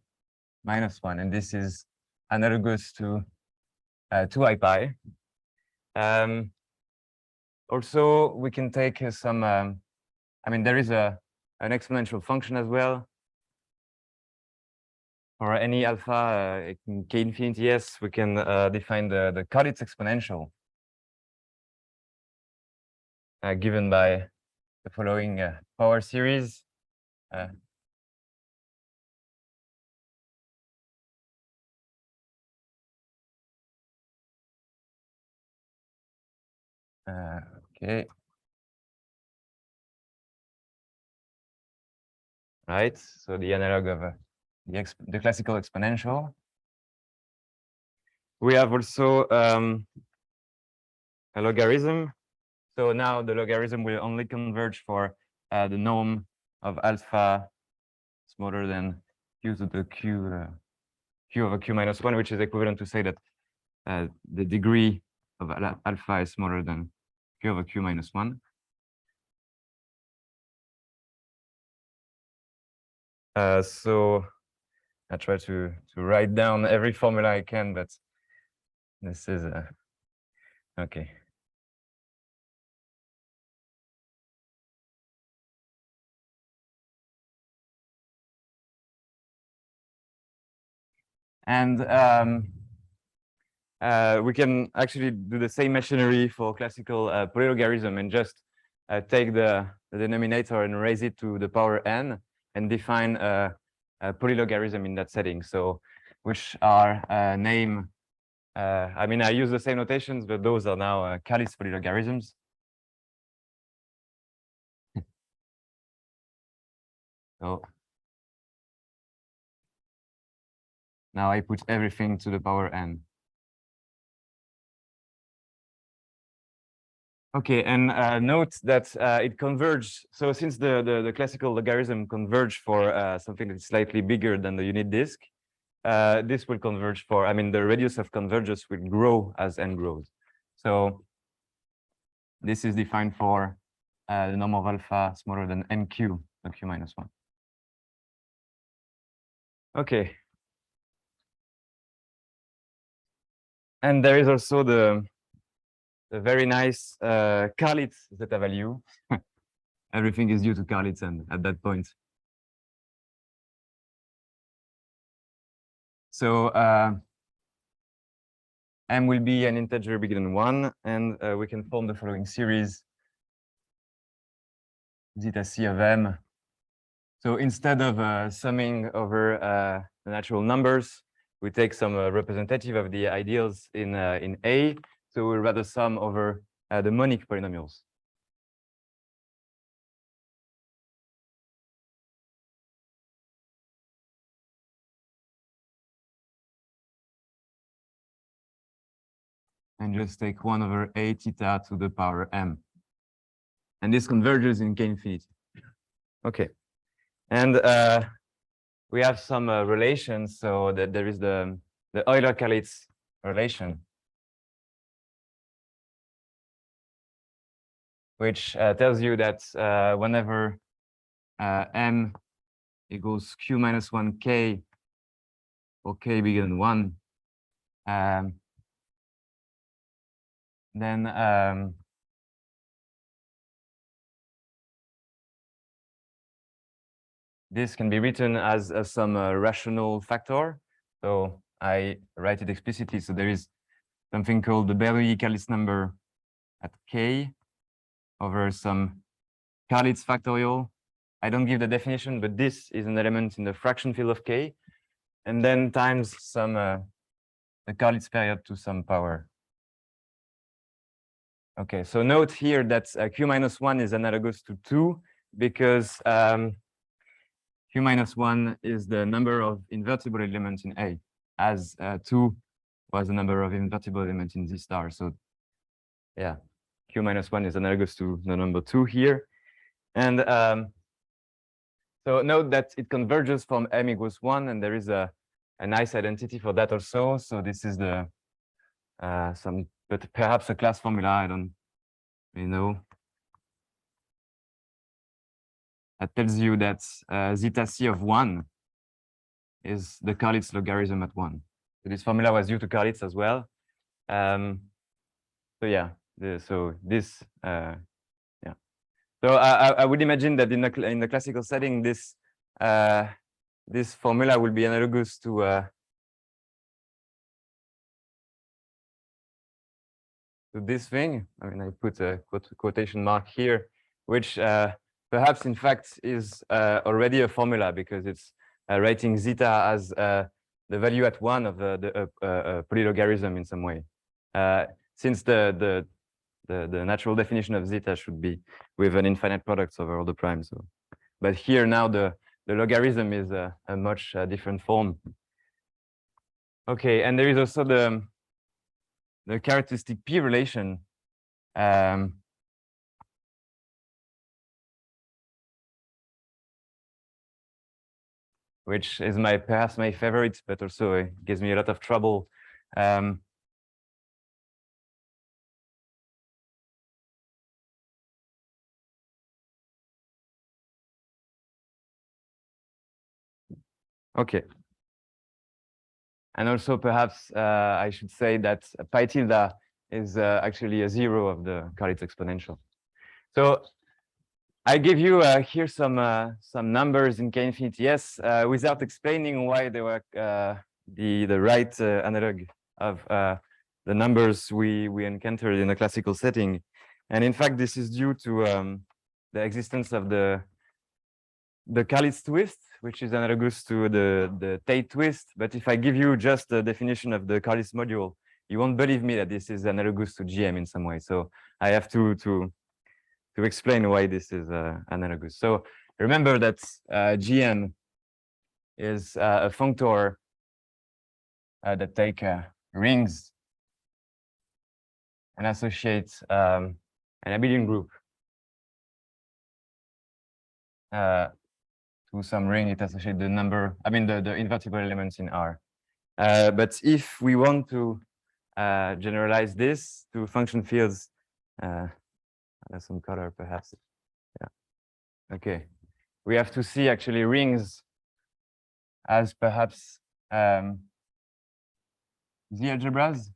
minus 1. And this is analogous to 2i pi. Also, we can take some, I mean, there is an exponential function as well. For any alpha in K infinity S, we can define the Carlitz exponential given by the following power series. Okay. Right. So the analog of the classical exponential. We have also a logarithm. So now the logarithm will only converge for the norm of alpha smaller than q to the q over q minus 1, which is equivalent to say that the degree of alpha is smaller than q over q minus 1. So I try to write down every formula I can, but this is okay. And we can actually do the same machinery for classical polylogarism and just take the denominator and raise it to the power n and define a polylogarism in that setting. So which are name, I mean, I use the same notations, but those are now Carlitz polylogarithms. So now I put everything to the power n. Okay, and note that it converged. So since the classical logarithm converge for something that's slightly bigger than the unit disk, this will converge for, I mean, the radius of convergence will grow as n grows. So this is defined for the norm of alpha smaller than nq, so q minus 1. Okay. And there is also the very nice Carlitz zeta value. Everything is due to Carlitz and at that point. So m will be an integer bigger than 1, and we can form the following series zeta c of m. So instead of summing over the natural numbers, we take some representative of the ideals in A. So we'll rather sum over the monic polynomials. And just take 1 over A theta to the power m. And this converges in K infinity. Okay. And we have some relations, so that there is the Euler-Carlitz relation, which tells you that whenever m equals q minus 1k or k bigger than 1, then this can be written as some rational factor. So I write it explicitly. So there is something called the Bernoulli-Carlitz number at k over some Carlitz factorial. I don't give the definition, but this is an element in the fraction field of k, and then times some the Carlitz period to some power. Okay, so note here that q minus 1 is analogous to 2 because q minus 1 is the number of invertible elements in A, as 2 was the number of invertible elements in Z star. So yeah, q minus 1 is analogous to the number 2 here. And so note that it converges from m equals 1, and there is a nice identity for that also. So this is the but perhaps a class formula, I don't really know. That tells you that zeta c of 1 is the Carlitz logarithm at 1. So this formula was due to Carlitz as well. So yeah, so this yeah. So I would imagine that in the classical setting, this this formula will be analogous to this thing. I mean, I put a quotation mark here, which perhaps in fact is already a formula because it's writing zeta as the value at 1 of the polylogarithm in some way. Since the natural definition of zeta should be with an infinite product over all the primes. So, but here now the logarithm is a much different form. Okay, and there is also the characteristic P relation. Which is perhaps my favorite, but also it gives me a lot of trouble. Okay. And also perhaps I should say that pi tilde is actually a 0 of the Carlitz exponential. So I give you here some numbers in K infinity S without explaining why they were the right analog of the numbers we encountered in a classical setting. And in fact, this is due to the existence of the Carlitz twist, which is analogous to the Tate twist. But if I give you just the definition of the Carlitz module, you won't believe me that this is analogous to GM in some way. So I have to explain why this is analogous. So remember that GM is a functor that take rings and associate an abelian group to some ring, it associates the number, I mean, the invertible elements in R. But if we want to generalize this to function fields, there's some color perhaps. Yeah. Okay. We have to see actually rings as perhaps Z algebras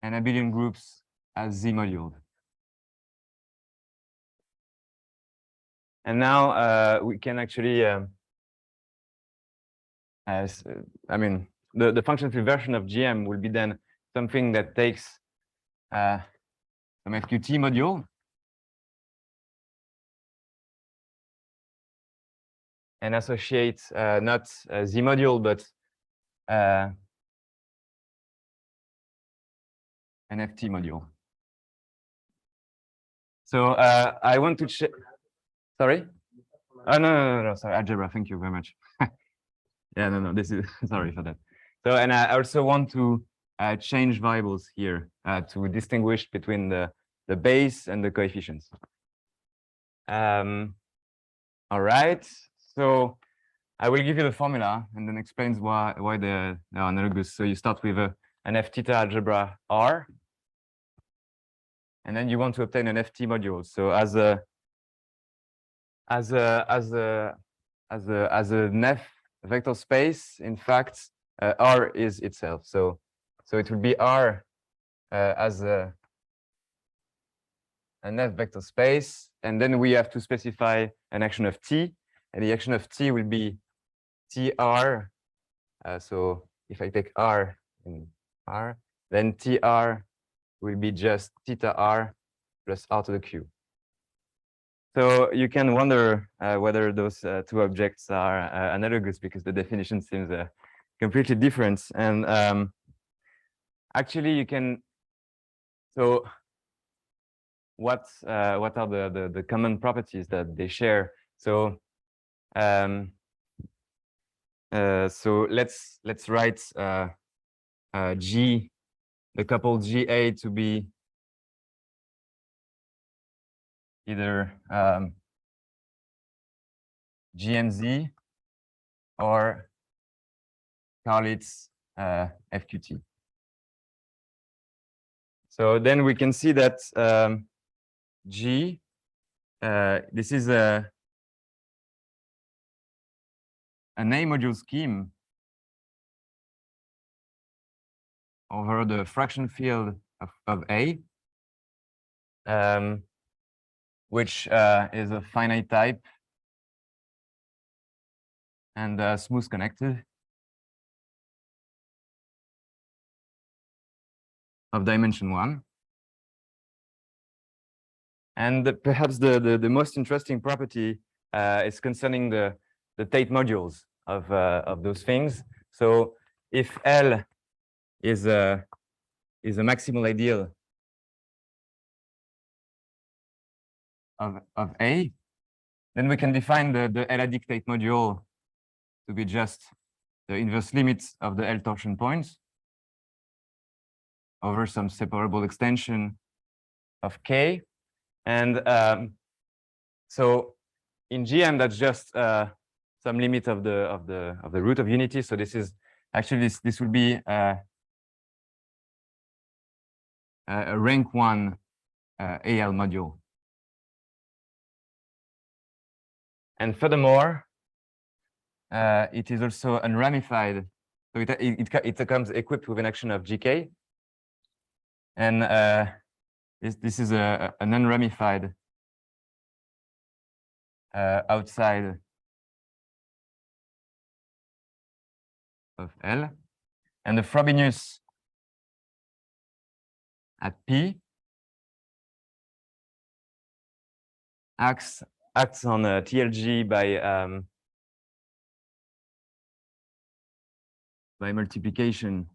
and abelian groups as Z module. And now we can actually, I mean, the function field version of GM will be then something that takes some FQT module and associates not Z module, but an FT module. So I want to check. Sorry? Oh, no, sorry, algebra. Thank you very much. Yeah, no, this is, sorry for that. So, and I also want to change variables here to distinguish between the base and the coefficients. All right, so I will give you the formula and then explains why they're analogous. So you start with an F theta algebra R, and then you want to obtain an FT module. So as an F vector space, in fact, R is itself. So it will be R as an F vector space, and then we have to specify an action of T, and the action of T will be TR. So if I take R in R, then TR will be just theta R plus R to the Q. So you can wonder whether those two objects are analogous, because the definition seems completely different. And actually, you can. So what are the common properties that they share? So so let's write G, the couple GA, to be either GMZ or Carlitz FQT. So then we can see that G, this is an A module scheme over the fraction field of A, which is a finite type and smooth connected of dimension 1. And perhaps the most interesting property is concerning the Tate modules of those things. So if L is a maximal ideal of A, then we can define the L-adic Tate module to be just the inverse limit of the L torsion points over some separable extension of K. And so in GM, that's just some limit of the root of unity. So this is actually this will be a rank 1 AL module. And furthermore, it is also unramified. So it comes equipped with an action of GK. And this is an unramified outside of L. And the Frobenius at P acts on TLG by multiplication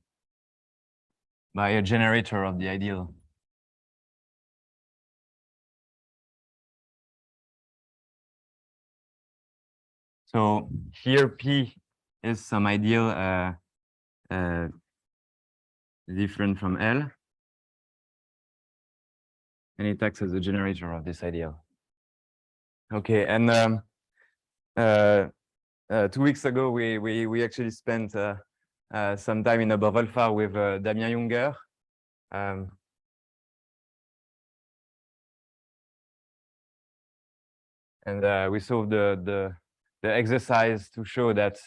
by a generator of the ideal. So here P is some ideal different from L. and it acts as a generator of this ideal. Okay, and 2 weeks ago, we actually spent some time in above alpha with Damien Junger. And we solved the exercise to show that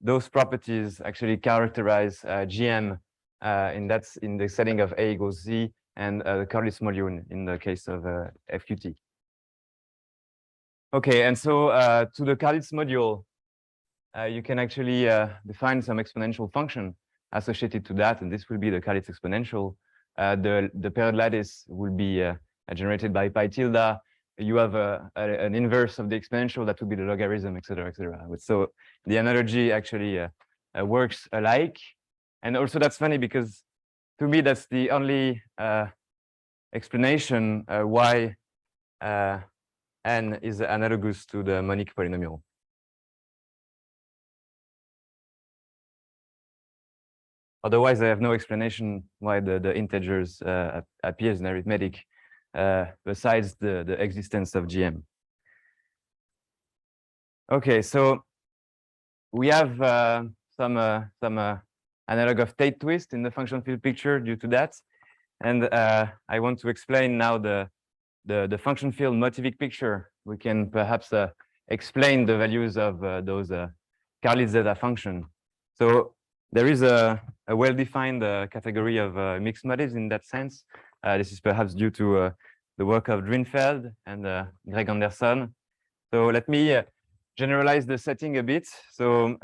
those properties actually characterize GM in the setting of A equals Z, and the Carlis module in the case of FQT. Okay, and so to the Carlis module, you can actually define some exponential function associated to that, and this will be the Carlis exponential. The period lattice will be generated by pi tilde. You have an inverse of the exponential that would be the logarithm, etc., etc. So the analogy actually works alike. And also that's funny because to me, that's the only explanation why n is analogous to the monic polynomial. Otherwise, I have no explanation why the integers appears in arithmetic besides the existence of GM. Okay, so we have some analog of Tate twist in the function field picture due to that, and I want to explain now the function field motivic picture. We can perhaps explain the values of those Carlis zeta function. So there is a well-defined category of mixed motives in that sense. This is perhaps due to the work of Drinfeld and Greg Anderson. So let me generalize the setting a bit. So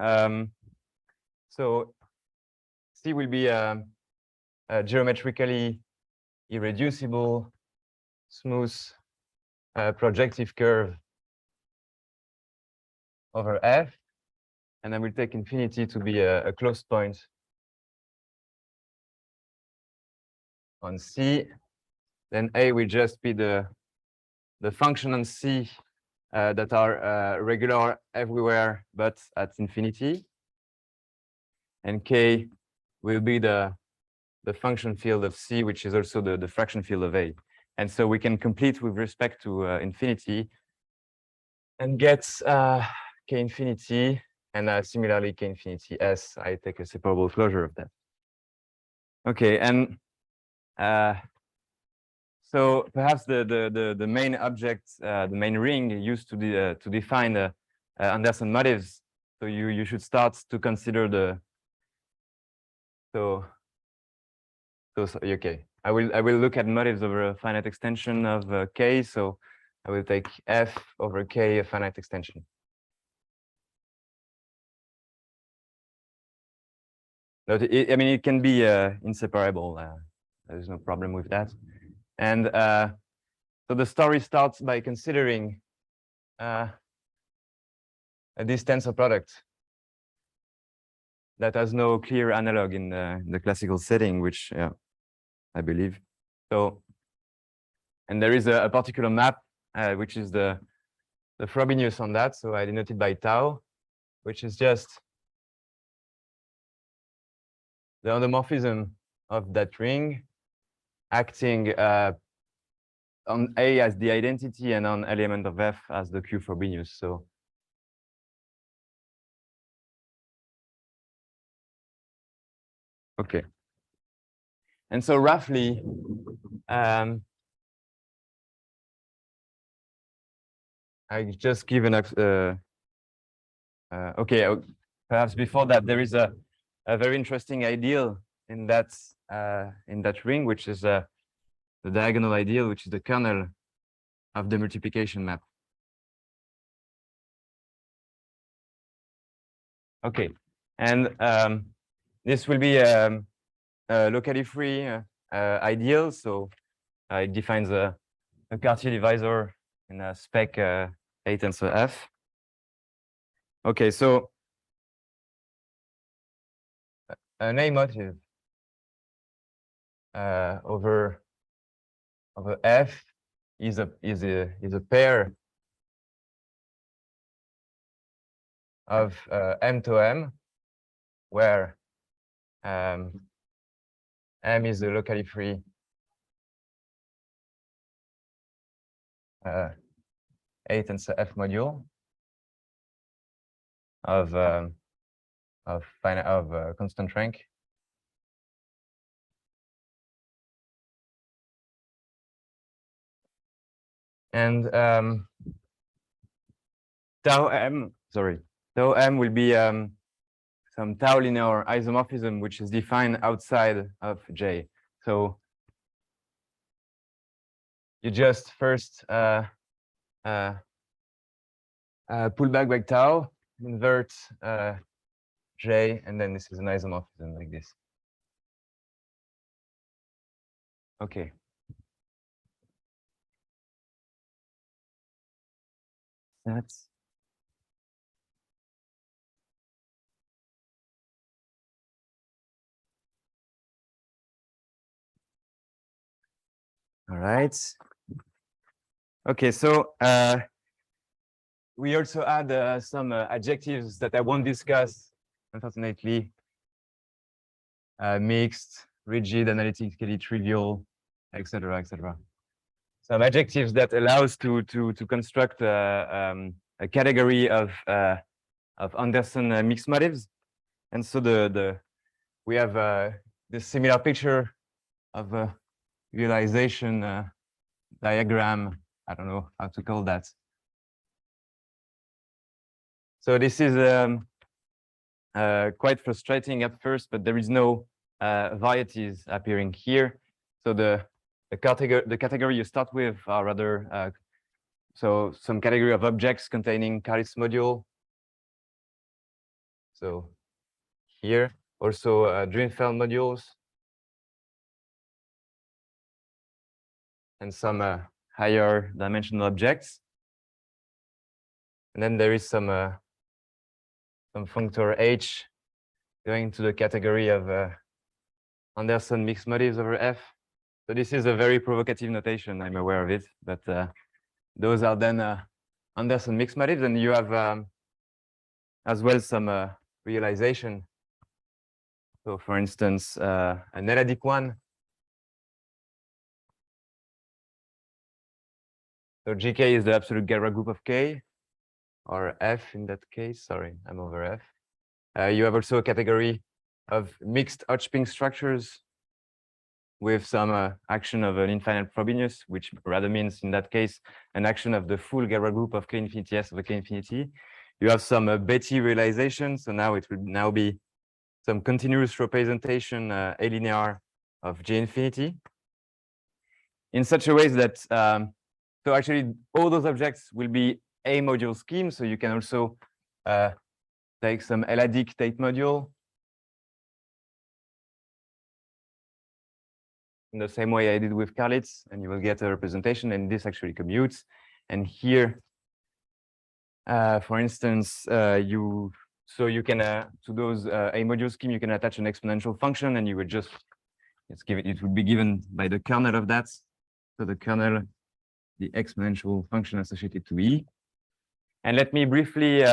C will be a geometrically irreducible, smooth projective curve over F, and I will take infinity to be a closed point on C. Then A will just be the function on C that are regular everywhere but at infinity, and K will be the function field of C, which is also the fraction field of A. And so we can complete with respect to infinity and get K infinity, and similarly K infinity S. I take a separable closure of that. Okay, and so perhaps the main object, the main ring used to define Anderson motives. So you should start to consider the okay. I will look at motives over a finite extension of K. So I will take F over K, a finite extension. But I mean, it can be inseparable. There's no problem with that. And so the story starts by considering this tensor product that has no clear analog in the classical setting, which I believe. So, and there is a particular map, which is the Frobenius on that. So I denoted by tau, which is just the endomorphism of that ring acting on A as the identity and on element of F as the Q Frobenius. So okay. And so roughly, I just given okay. Perhaps before that, there is a very interesting ideal in that ring, which is the diagonal ideal, which is the kernel of the multiplication map. Okay, and this will be locally free ideal. So it defines a Cartier divisor in a spec A tensor F. Okay, so an A motive over F is a pair of M to M, where M is the locally free A tensor F module of constant rank. And tau m will be some tau linear isomorphism which is defined outside of J. So you just first pull back by tau, invert J, and then this is an isomorphism like this. Okay. That's all right. Okay, so we also add some adjectives that I won't discuss, unfortunately. Mixed, rigid, analytically trivial, etc., etc. Some adjectives that allows to construct a category of Anderson mixed motives, and so we have this similar picture of a realization diagram. I don't know how to call that. So this is quite frustrating at first, but there is no varieties appearing here. So the category you start with are rather so some category of objects containing Kalis module. So here also Drinfeld modules and some higher dimensional objects. And then there is some functor H going to the category of Anderson mixed motives over F. So this is a very provocative notation, I'm aware of it, but those are then Anderson mixed motives, and you have as well some realization. So for instance, an Analytic one. So GK is the absolute Galois group of K, or F in that case. Sorry, I'm over F. You have also a category of mixed Hodge-Ping structures with some action of an infinite Frobenius, which rather means in that case an action of the full Galois group of K infinity S over K infinity. You have some Betti realization, so now it will now be some continuous representation A linear of J infinity in such a way that so actually all those objects will be A module scheme, so you can also take some Analytic Tate module in the same way I did with Karlitz, and you will get a representation, and this actually commutes. And here, for instance, you can to those A module scheme, you can attach an exponential function, and you would just it would be given by the kernel of that. So the kernel, the exponential function associated to E. And let me briefly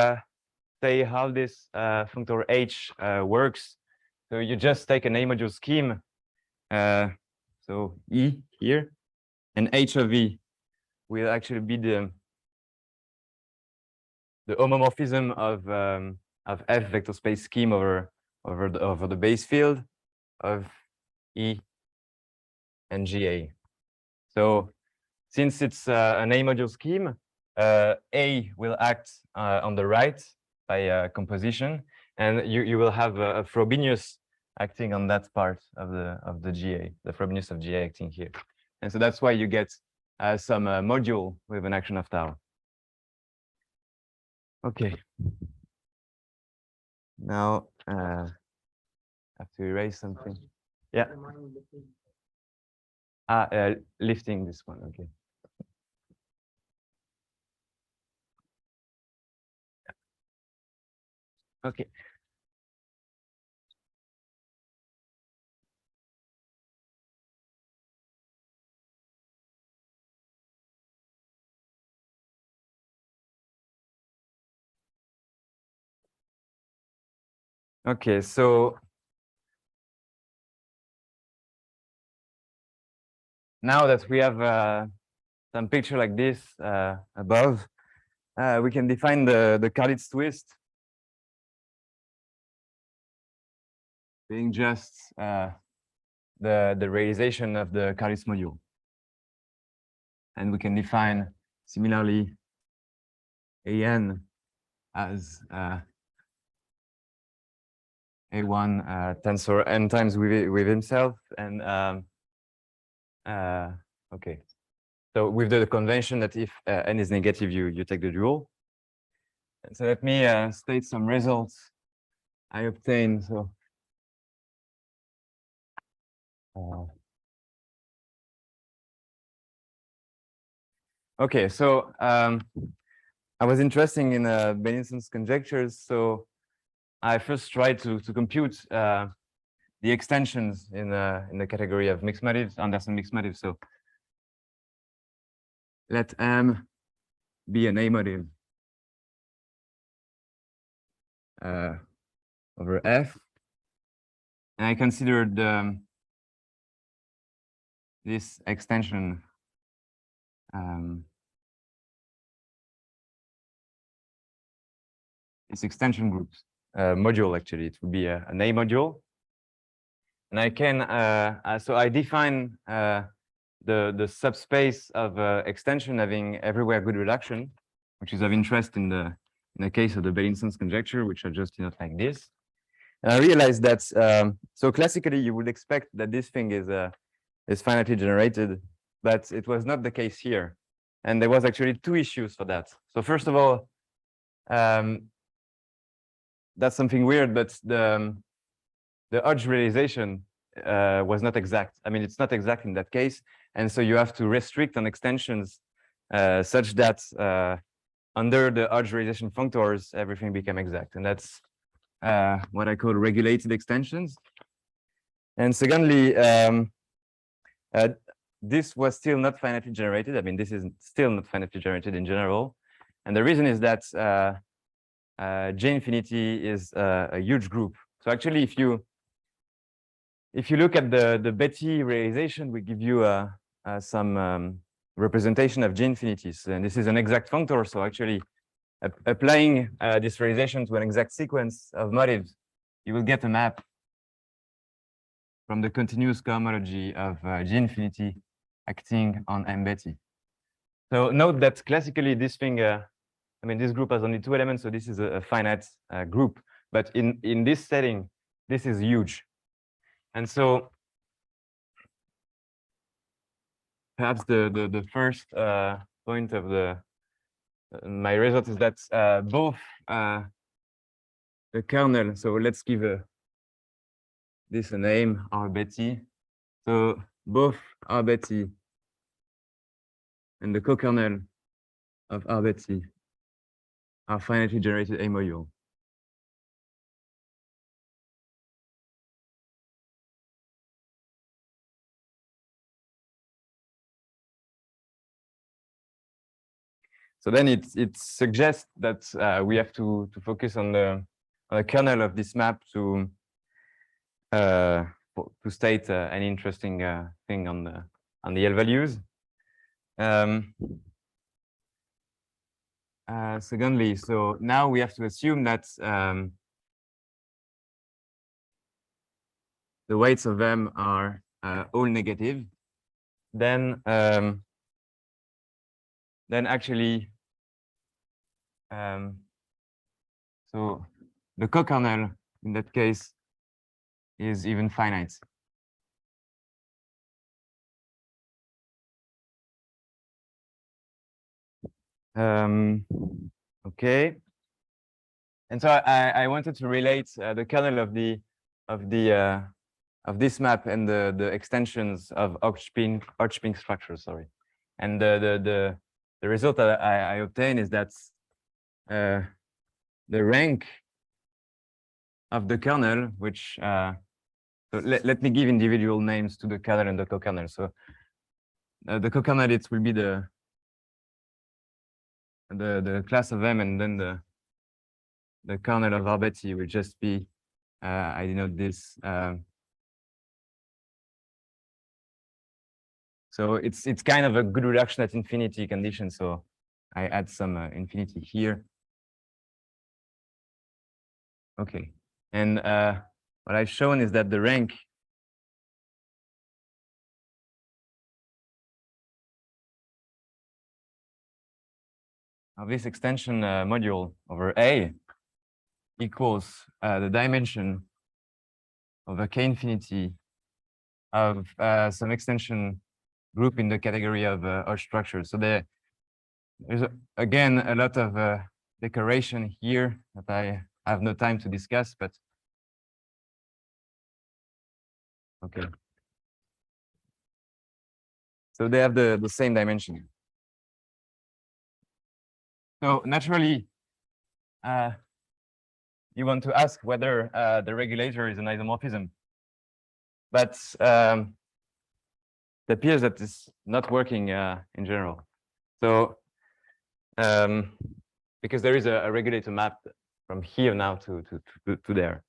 say how this functor H works. So you just take an A module scheme. So E here, and H of E will actually be the homomorphism of F vector space scheme over the base field of E and GA. So since it's an A module scheme, A will act on the right by composition, and you will have a Frobenius acting on that part of the GA, the Frobenius of GA acting here. And so that's why you get some module with an action of tau. Okay. Now I have to erase something. Yeah. Lifting this one, okay. Okay. Okay, so now that we have some picture like this above, we can define the Kalisz twist being just the realization of the Kalisz module. And we can define similarly an as a1 tensor n times with himself, and okay. So with the convention that if n is negative, you take the dual. And so let me state some results I obtained. So okay, so I was interested in Bennington's conjectures, so I first tried to compute the extensions in the category of mixed motives, Anderson mixed motives. So let M be an A motive over F, and I considered this extension this extension groups module. Actually, it would be an A module, and I can so I define the subspace of extension having everywhere good reduction, which is of interest in the case of the Bennington's conjecture, which I just denote like this. And I realized that so classically you would expect that this thing is finitely generated, but it was not the case here. And there was actually two issues for that. So first of all, that's something weird, but the Hodge realization was not exact. I mean, it's not exact in that case. And so you have to restrict on extensions such that under the Hodge realization functors, everything became exact. And that's what I call regulated extensions. And secondly, this was still not finitely generated. I mean, this is still not finitely generated in general. And the reason is that J infinity is a huge group. So actually, if you look at the Betti realization, we give you some representation of J infinities. And this is an exact functor. So actually, applying this realization to an exact sequence of motives, you will get a map from the continuous cohomology of J infinity acting on M Betti. So note that classically this thing, I mean, this group has only two elements, so this is a finite group. But in this setting, this is huge. And so perhaps the first point of my result is that both the kernel, so let's give this a name, R Betti. So both R Betti and the co-kernel of R Betti are finitely generated A module. So then it suggests that we have to focus on the kernel of this map to state an interesting thing on the L values. Secondly, so now we have to assume that the weights of M are all negative. Then actually, so the co-kernel in that case is even finite. Okay, and so I wanted to relate the kernel of this map and the extensions of Hodge-Pink structures. Sorry, and the result that I obtain is that the rank of the kernel, which so let me give individual names to the kernel and the co-kernel. So the co-kernel, it will be the class of M, and then the kernel of R Betti will just be I denote this So it's kind of a good reduction at infinity condition. So I add some infinity here. Okay, and what I've shown is that the rank of this extension module over A equals the dimension of a k-infinity of some extension group in the category of Hodge structures. So there's again a lot of decoration here that I have no time to discuss, but okay. So they have the same dimension. So naturally, you want to ask whether the regulator is an isomorphism, but it appears that it's not working in general. So because there is a regulator map from here now to there,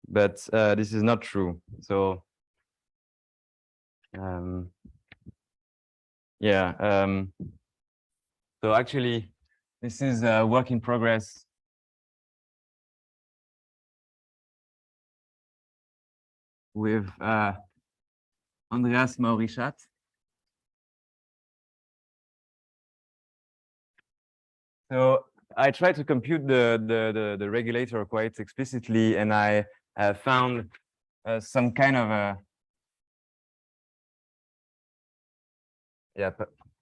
but this is not true. So yeah, so actually this is a work in progress. With Andreas Maurichat. So I tried to compute the regulator quite explicitly, and I found some kind of a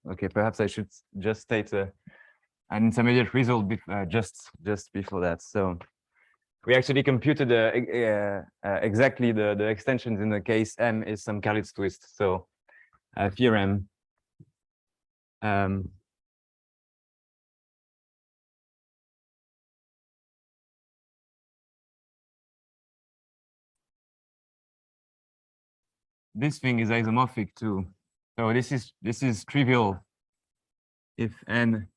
okay. Perhaps I should just state an intermediate result just before that. So we actually computed exactly the extensions in the case M is some Kalitz's twist. So theorem. This thing is isomorphic too. So this is trivial if n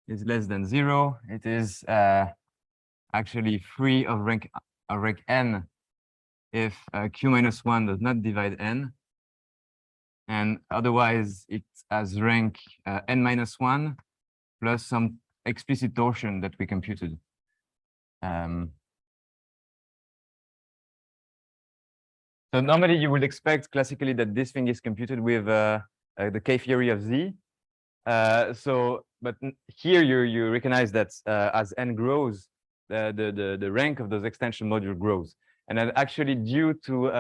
is less than 0. It is actually free of rank n if q minus 1 does not divide n, and otherwise it has rank n minus 1 plus some explicit torsion that we computed. So normally you would expect classically that this thing is computed with the K-theory of Z. But here you recognize that as n grows, the rank of those extension module grows, and that actually due to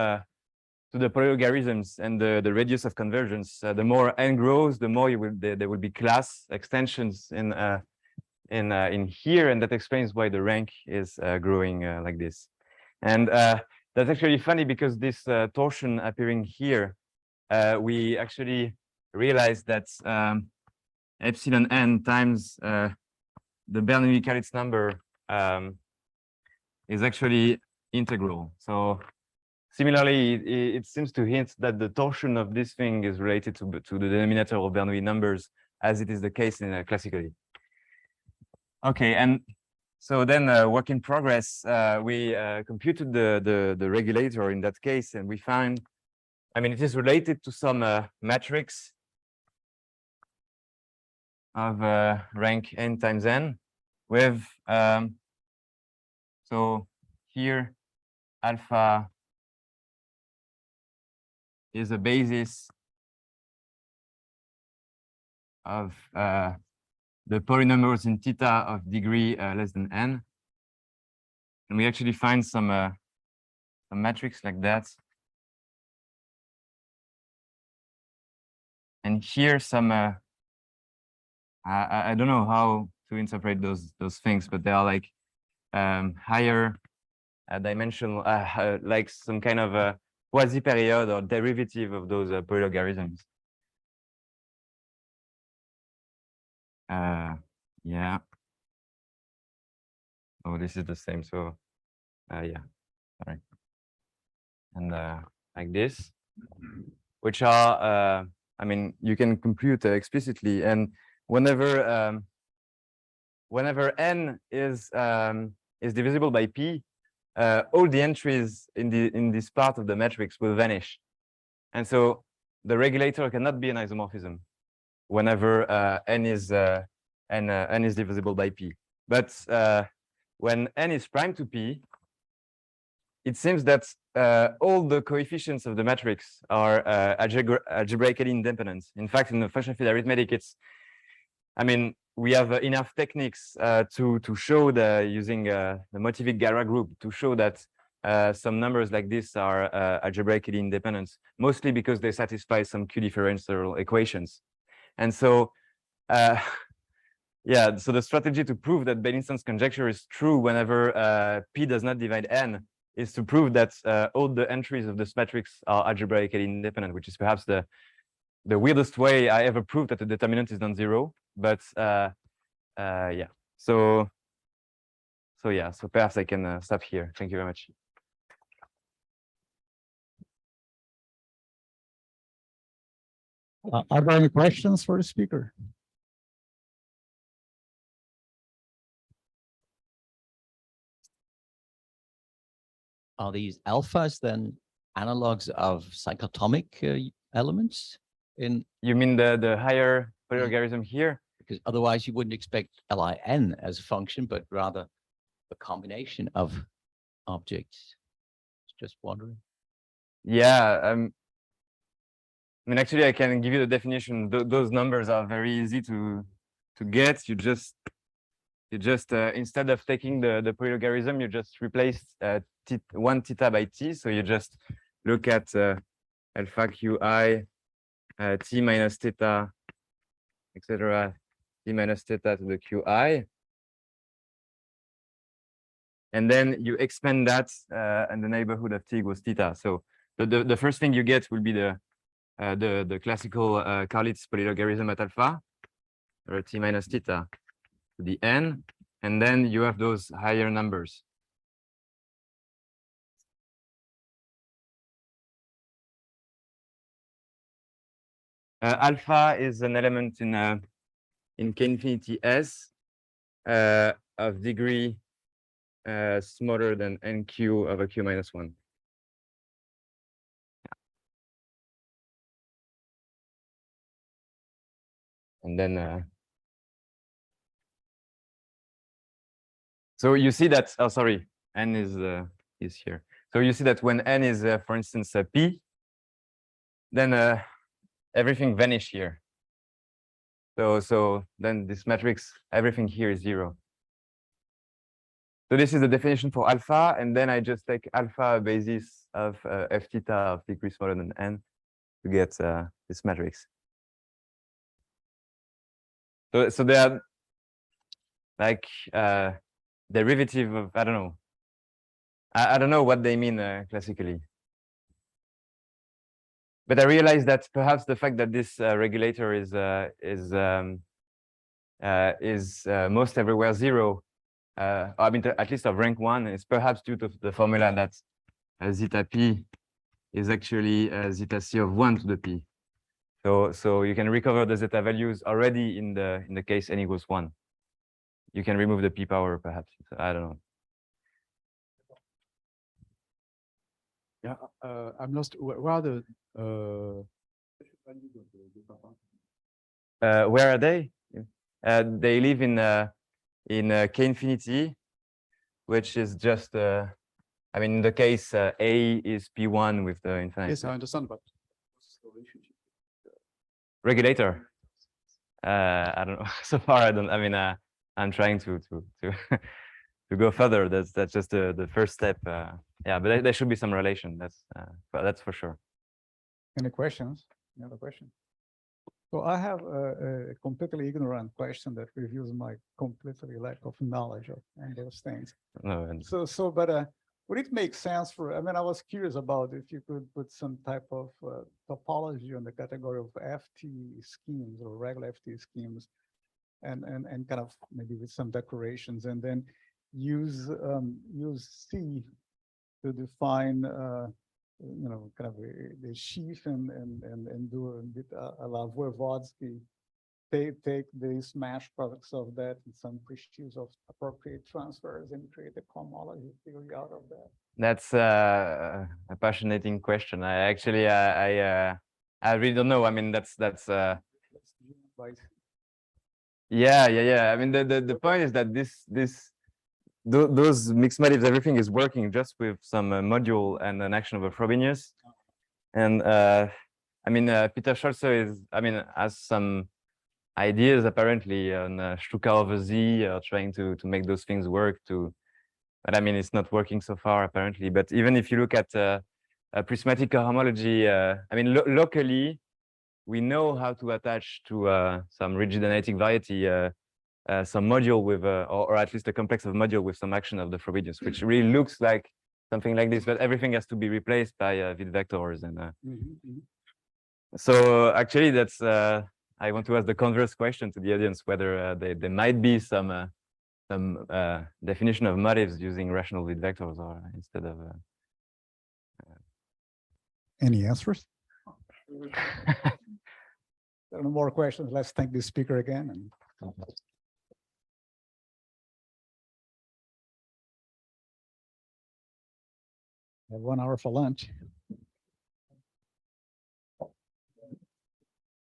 the polylogarithms and the radius of convergence, the more n grows, the more there will be class extensions in here, and that explains why the rank is growing like this. And that's actually funny because this torsion appearing here, we actually realized that epsilon n times the Bernoulli-Kalitz number is actually integral. So similarly, it seems to hint that the torsion of this thing is related to the denominator of Bernoulli numbers, as it is the case in classically. Okay, and so then work in progress, we computed the regulator in that case, and we found, I mean, it is related to some matrix of rank n times n with, so here alpha is a basis of the polynomials in theta of degree less than n, and we actually find some matrix like that, and here some I don't know how to interpret those things, but they are like higher dimensional, like some kind of a quasi-period or derivative of those polylogarithms. Yeah. Oh, this is the same. So, yeah. Sorry. And like this, which are, I mean, you can compute explicitly, and whenever n is divisible by p, all the entries in this part of the matrix will vanish, and so the regulator cannot be an isomorphism whenever n is divisible by p. But when n is prime to p, it seems that all the coefficients of the matrix are algebraically independent. In fact, in the function field arithmetic, I mean, we have enough techniques to show using the motivic Gara group to show that some numbers like this are algebraically independent, mostly because they satisfy some Q differential equations. And so, yeah, so the strategy to prove that Beilinstein's conjecture is true whenever P does not divide n is to prove that all the entries of this matrix are algebraically independent, which is perhaps the weirdest way I ever proved that the determinant is non-zero. But yeah, so yeah, so perhaps I can stop here. Thank you very much. Are there any questions for the speaker? Are these alphas then analogs of cyclotomic elements? You mean the higher polylogarithm here? Because otherwise you wouldn't expect LIN as a function, but rather a combination of objects. Just wondering. Yeah, I mean, actually, I can give you the definition. Those numbers are very easy to get. You just instead of taking the polylogarithm, you just replace 1 theta by t. So you just look at alpha qi t minus theta, etc. T minus theta to the qi, and then you expand that in the neighborhood of t equals theta. So the first thing you get will be the classical Karlitz polylogarithm at alpha, or t minus theta to the n, and then you have those higher numbers. Alpha is an element in K infinity S of degree smaller than nq over q minus 1. And then, so you see that, oh, sorry, n is here. So you see that when n is, for instance, p, then everything vanish here. So then this matrix, everything here is 0. So this is the definition for alpha, and then I just take alpha basis of f theta of degree smaller than n to get this matrix. So they are like derivative of, I don't know. I don't know what they mean classically. But I realized that perhaps the fact that this regulator is most everywhere 0, I mean, at least of rank 1, is perhaps due to the formula that zeta p is actually zeta c of 1 to the p. So you can recover the zeta values already in the case n equals 1. You can remove the p power, perhaps. I don't know. Yeah, I'm lost. Where are the where are they? They live in K infinity, which is just I mean, in the case A is P1 with the infinite. Yes, I understand, but what's the relationship? Regulator. I don't know. So far, I don't. I mean, I'm trying to to go further. That's just the first step. Yeah, but there should be some relation. That's for sure. Any questions? Any other question? So I have a completely ignorant question that reveals my completely lack of knowledge of those things. No, and But would it make sense for, I mean, I was curious about if you could put some type of topology on the category of FT schemes or regular FT schemes and kind of maybe with some decorations, and then use C to define you know, kind of the sheaf and do a bit a la Voevodsky, take the smash products of that and some precious of appropriate transfers and create a cohomology theory out of that. that's a fascinating question. I actually I really don't know. I mean, that's yeah. I mean, the point is that those mixed motives, everything is working just with some module and an action over Frobenius. And I mean, Peter Scholze has some ideas apparently on Stuka over Z, trying to make those things work but I mean, it's not working so far apparently. But even if you look at prismatic cohomology, I mean, locally, we know how to attach to some rigid analytic variety some module with, or at least a complex of module with some action of the Frobenius, which really looks like something like this, but everything has to be replaced by Witt vectors. And so actually that's, I want to ask the converse question to the audience, whether there might be some definition of motives using rational Witt vectors or instead of. Any answers? There are no more questions. Let's thank the speaker again. And have 1 hour for lunch.